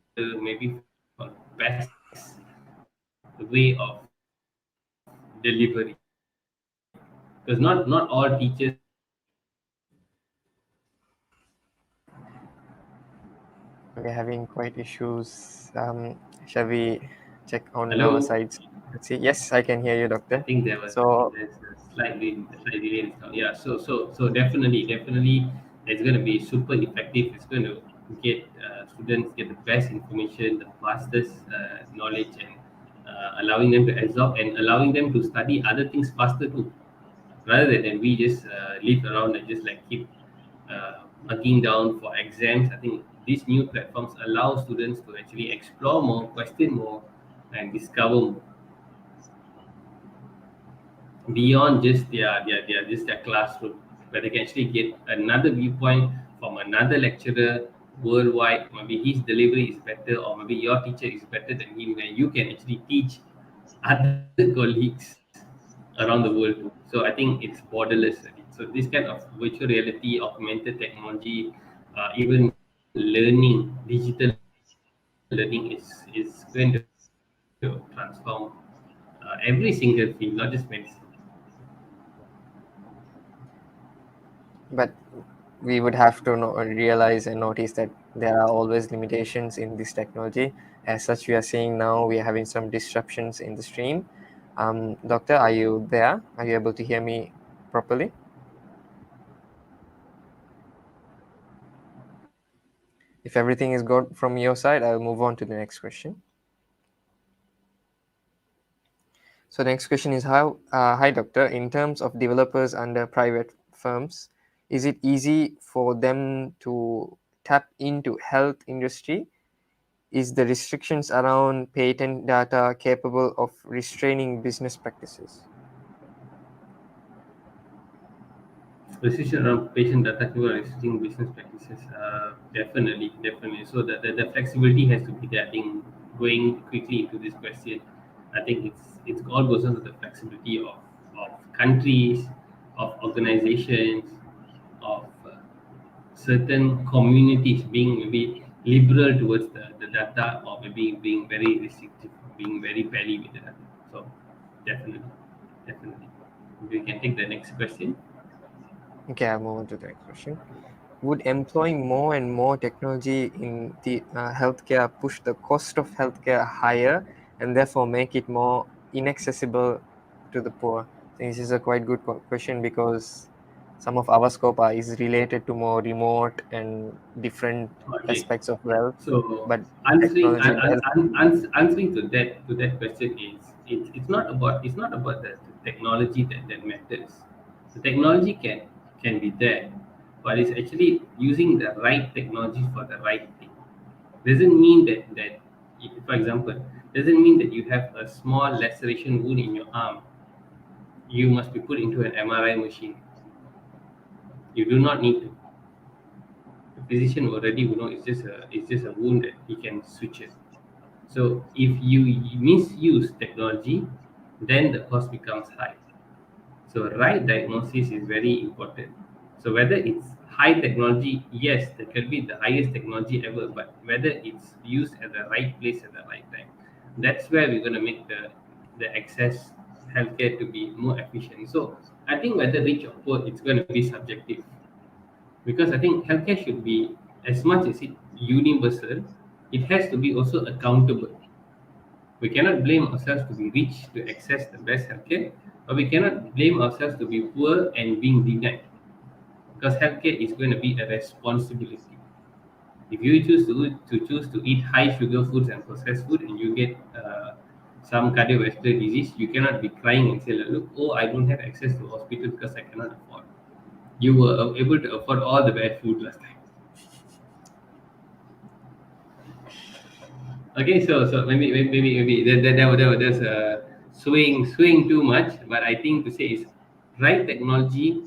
maybe for best way of delivery, because not all teachers can actually teach We're having quite issues. Shall we check on our hello. sides? Let's see. Yes, I can hear you, I doctor. think So, there's a slight delay in sound. Yeah, so definitely it's going to be super effective. It's going to get students get the best information, the fastest knowledge, and allowing them to absorb and allowing them to study other things faster too, rather than we just live around and just like keep marking down for exams. I think these new platforms allow students to actually explore more, question more, and discover more beyond just their classroom, where they can actually get another viewpoint from another lecturer worldwide. Maybe his delivery is better, or maybe your teacher is better than him, and you can actually teach other colleagues around the world too. So I think it's borderless. So this kind of virtual reality, augmented technology, even digital learning is going to transform every single field, not just medicine. but we would have to realize and notice that there are always limitations in this technology. As such, we are seeing now we are having some disruptions in the stream. Doctor, are you there? Are you able to hear me properly? If everything is good from your side, I'll move on to the next question. So the next question is hi doctor, in terms of developers under private firms, is it easy for them to tap into health industry? Is the restrictions around patent data capable of restraining business practices? Restriction around patient data who are restricting business practices. Definitely, definitely. So the flexibility has to be there. I think going quickly into this question, I think it's all goes on to the flexibility of countries, of organizations, of certain communities being maybe liberal towards the data, or maybe being very restrictive, being very petty with the data. So definitely, definitely. We can take the next question. Okay, I'll move on to the next question. Would employing more and more technology in the healthcare push the cost of healthcare higher and therefore make it more inaccessible to the poor? I think this is a quite good question because some of our scope is related to more remote and different Okay. aspects of wealth, So but technology and health. answering to that question is it's not about the technology that matters. The technology can be there, but it's actually using the right technology for the right thing. Doesn't mean that if, for example, doesn't mean that you have a small laceration wound in your arm, you must be put into an MRI machine. You do not need to. The physician already will know it's just a wound that he can switch it. So if you misuse technology, then the cost becomes high. So right diagnosis is very important. So whether it's high technology, yes, that could be the highest technology ever, but whether it's used at the right place at the right time, that's where we're gonna make the access healthcare to be more efficient. So I think whether rich or poor, it's gonna be subjective, because I think healthcare should be, as much as it universal, it has to be also accountable. We cannot blame ourselves to be rich to access the best healthcare, but we cannot blame ourselves to be poor and being denied, because healthcare is going to be a responsibility. If you choose to eat high sugar foods and processed food, and you get some cardiovascular disease, you cannot be crying and say, "Look, oh, I don't have access to hospital because I cannot afford." You were able to afford all the bad food last time. Okay, so maybe there's a swing too much, but I think to say is right technology,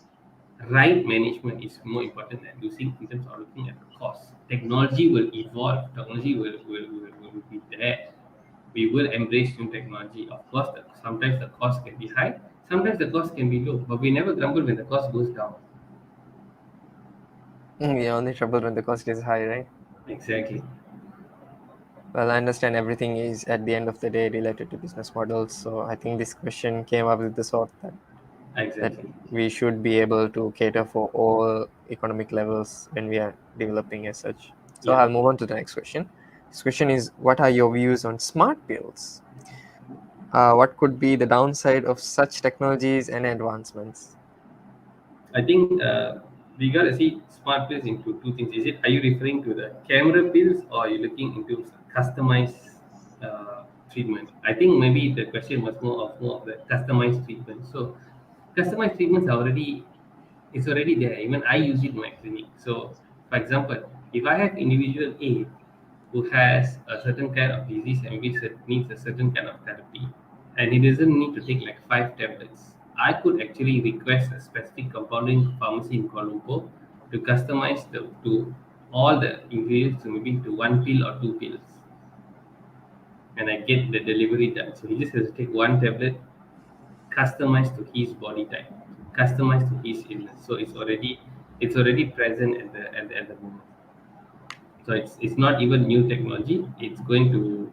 right management is more important than losing in terms of looking at the cost. Technology will evolve, technology will be there. We will embrace new technology. Of course, sometimes the cost can be high, sometimes the cost can be low, but we never grumble when the cost goes down. We only trouble when the cost is high, right? Exactly, Well, I understand everything is at the end of the day related to business models. So I think this question came up with the thought that exactly. we should be able to cater for all economic levels when we are developing as such. So Yeah. I'll move on to the next question. This question is, what are your views on smart pills? What could be the downside of such technologies and advancements? I think we gotta see smart pills into two things. Is it, are you referring to the camera pills, or are you looking into customized treatment? I think maybe the question was more of the customized treatment. So customized treatments are already, it's already there. Even I use it in my clinic. So for example, if I have individual A who has a certain kind of disease and which needs a certain kind of therapy, and he doesn't need to take like 5 tablets. I could actually request a specific compounding pharmacy in Kuala Lumpur to customize to all the ingredients to maybe to one pill or two pills, and I get the delivery done. So he just has to take one tablet, customized to his body type, customized to his illness. So it's already present at the moment. So it's not even new technology. It's going to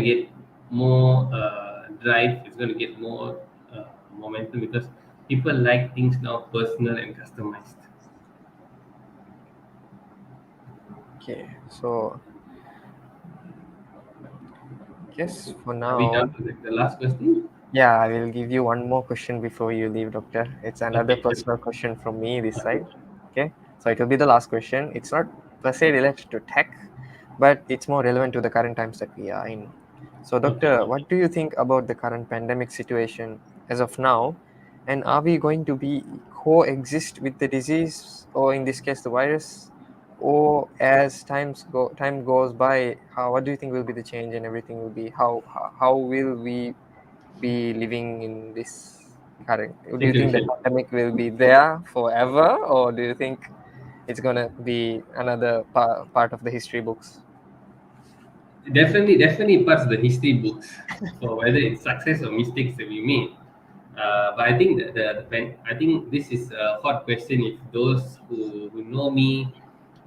get more drive. It's going to get more momentum, because people like things now personal and customized. Okay, so I guess for Are we down now, to the last question? Yeah, I will give you one more question before you leave, Doctor. It's another Okay, sure. personal question from me this Okay. side. Okay, so it will be the last question. It's not per se related to tech, but it's more relevant to the current times that we are in. So, Okay. Doctor, what do you think about the current pandemic situation as of now? And are we going to be coexist with the disease, or in this case, the virus? Or as time goes by, what do you think will be the change and everything will be? How will we be living in this current? Do you think the Situation. pandemic will be there forever, or do you think it's gonna be another part of the history books? Definitely parts of the history books for whether it's success or mistakes that we made. But I think I think this is a hot question. If those who know me,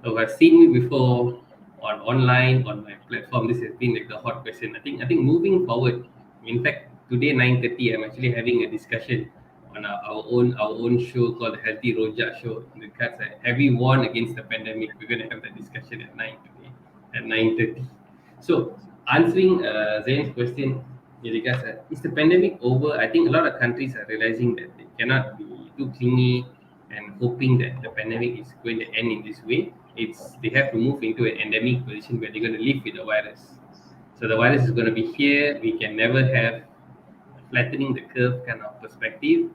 who have seen me before on online on my platform, this has been like the hot question. I think moving forward. In fact, today 9:30, I'm actually having a discussion on our own show called the Healthy Rojak Show. In the cards, have we won against the pandemic? We're going to have that discussion at 9 today at 9:30. So, answering Zain's question in regards, is the pandemic over? I think a lot of countries are realizing that they cannot be too clingy and hoping that the pandemic is going to end in this way. They have to move into an endemic position where they're going to live with the virus. So the virus is going to be here. We can never have flattening the curve kind of perspective.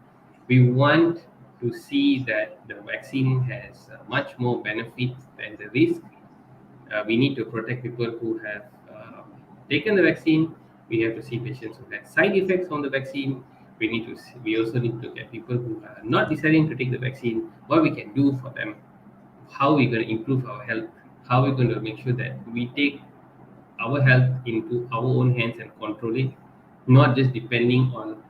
We want to see that the vaccine has much more benefits than the risk. We need to protect people who have taken the vaccine. We have to see patients who had side effects from the vaccine. We also need to look at people who are not deciding to take the vaccine, what we can do for them, how we're going to improve our health, how we're going to make sure that we take our health into our own hands and control it, not just depending on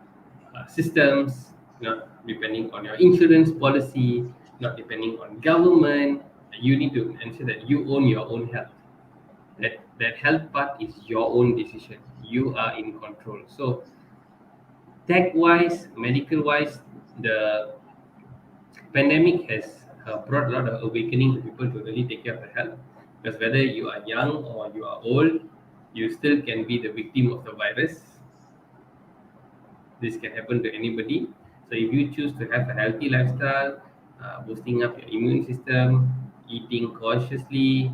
systems, not depending on your insurance policy, not depending on government. You need to ensure that you own your own health. That health part is your own decision. You are in control. So tech wise, medical wise, the pandemic has brought a lot of awakening to people to really take care of their health. Because whether you are young or you are old, you still can be the victim of the virus. This can happen to anybody. So if you choose to have a healthy lifestyle, boosting up your immune system, eating cautiously,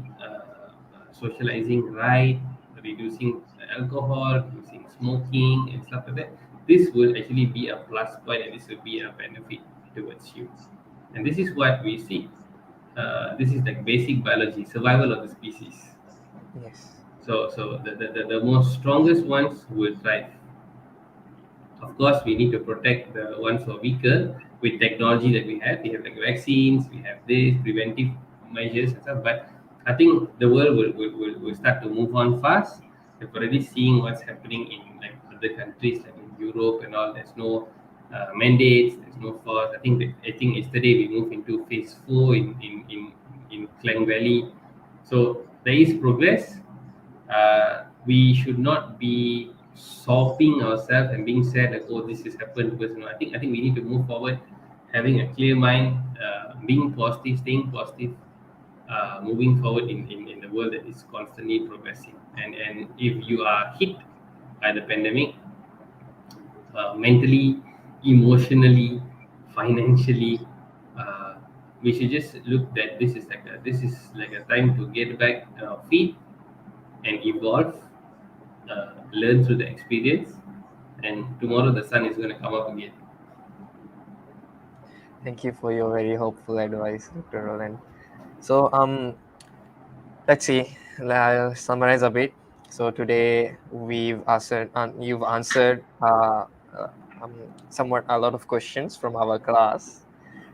socializing right, reducing alcohol, reducing smoking, and stuff like that, this will actually be a plus point and this will be a benefit towards you. And this is what we see. This is like basic biology, survival of the species. Yes. So the most strongest ones will thrive. Of course, we need to protect the ones who are weaker with technology that we have. We have like vaccines, we have this preventive measures and stuff. But I think the world will start to move on fast. We're already seeing what's happening in like other countries like in Europe and all. There's no mandates, there's no force. I think yesterday we moved into phase four in Klang Valley. So there is progress. We should not be sopping ourselves and being sad like, oh, this has happened, because I think we need to move forward, having a clear mind, being positive, staying positive, moving forward in the world that is constantly progressing. And if you are hit by the pandemic, mentally, emotionally, financially, uh, we should just look that this is like a time to get back feet and evolve, learn through the experience, and tomorrow the sun is going to come up again. Thank you for your very hopeful advice, Dr. Roland. So, let's see. I'll summarize a bit. So today you've answered somewhat a lot of questions from our class,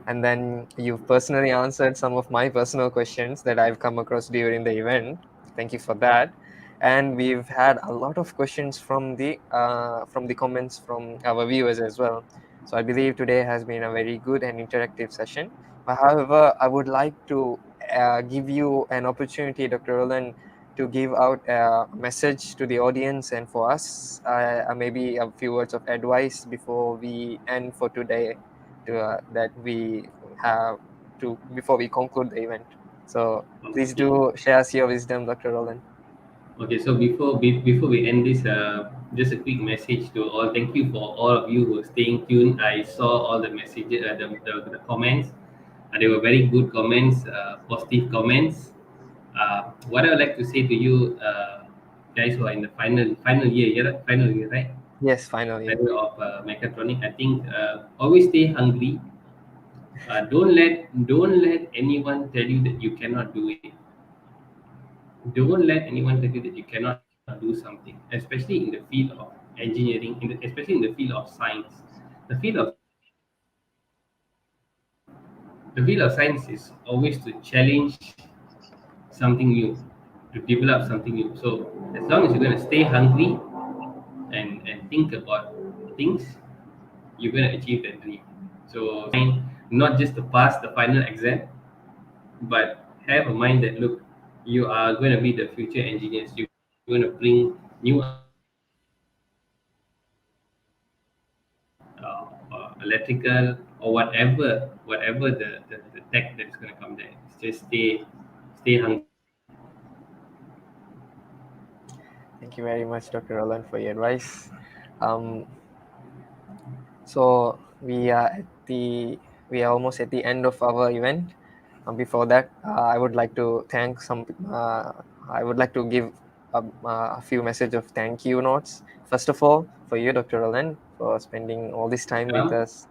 and then you've personally answered some of my personal questions that I've come across during the event. Thank you for that. And we've had a lot of questions from the comments from our viewers as well. So I believe today has been a very good and interactive session. But however, I would like to give you an opportunity, Dr. Roland, to give out a message to the audience and for us, maybe a few words of advice before we end for today, that we have to before we conclude the event. So please Okay. do share us your wisdom, Dr. Roland. Okay, so before we end this, just a quick message to all. Thank you for all of you who are staying tuned. I saw all the messages, the comments. They were very good comments, positive comments. What I would like to say to you, guys who are in the final year, yeah, final year, right? Yes, finally. Final of mechatronic. I think always stay hungry. Don't let anyone tell you that you cannot do it. Don't let anyone tell you that you cannot do something, especially in the field of engineering, especially in the field of science. The field of science is always to challenge something new, to develop something new. So as long as you're going to stay hungry and think about things, you're going to achieve that dream. So have a mind not just to pass the final exam, but have a mind that look, you are going to be the future engineers. You're going to bring new ideas, electrical or whatever the tech that is going to come there. Just stay hungry. Thank you very much, Dr. Roland, for your advice. Um, so we are almost at the end of our event. Before that, I would like to thank some. I would like to give a few message of thank you notes. First of all, for you, Dr. Roland, for spending all this time with Welcome. us.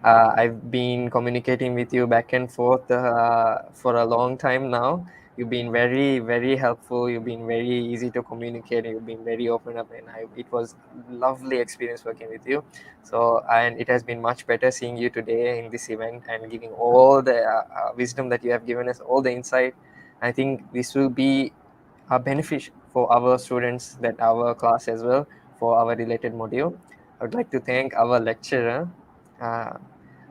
I've been communicating with you back and forth for a long time now. You've been very, very helpful. You've been very easy to communicate. You've been very open up, and it was lovely experience working with you. So, and it has been much better seeing you today in this event and giving all the wisdom that you have given us, all the insight. I think this will be a benefit for our students, that our class as well, for our related module. I would like to thank our lecturer, uh,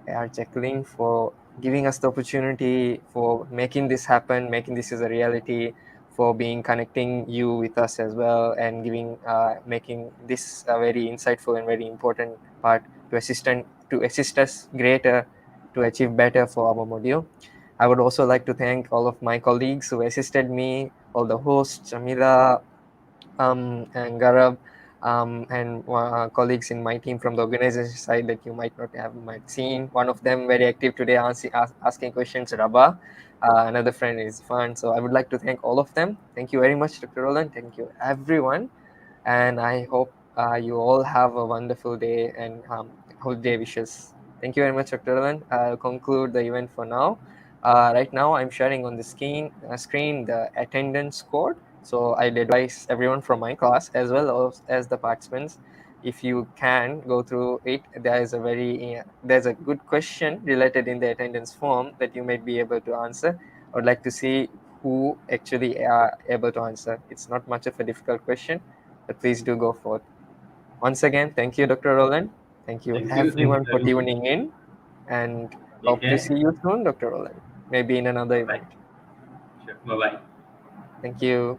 are Jacqueline, for giving us the opportunity, for making this happen, making this as a reality, for being connecting you with us as well, and making this a very insightful and very important part to assist us greater to achieve better for our module. I would also like to thank all of my colleagues who assisted me, all the hosts, Jamila, and Garab, and colleagues in my team from the organization side that you might seen. One of them very active today, asking questions, Rabah. Another friend is Fan. So I would like to thank all of them. Thank you very much, Dr. Roland. Thank you, everyone. And I hope you all have a wonderful day and holiday wishes. Thank you very much, Dr. Roland. I'll conclude the event for now. Right now, I'm sharing on the screen the attendance code. So I'd advise everyone from my class as well as the participants, if you can go through it, there's a good question related in the attendance form that you might be able to answer. I would like to see who actually are able to answer. It's not much of a difficult question, but please do go forth. Once again, thank you, Dr. Roland. Thank you, Thank you everyone, for very much. tuning in, and Take hope to care. see you soon, Dr. Roland. Maybe in another Bye bye. event. Sure. Bye bye. Thank you.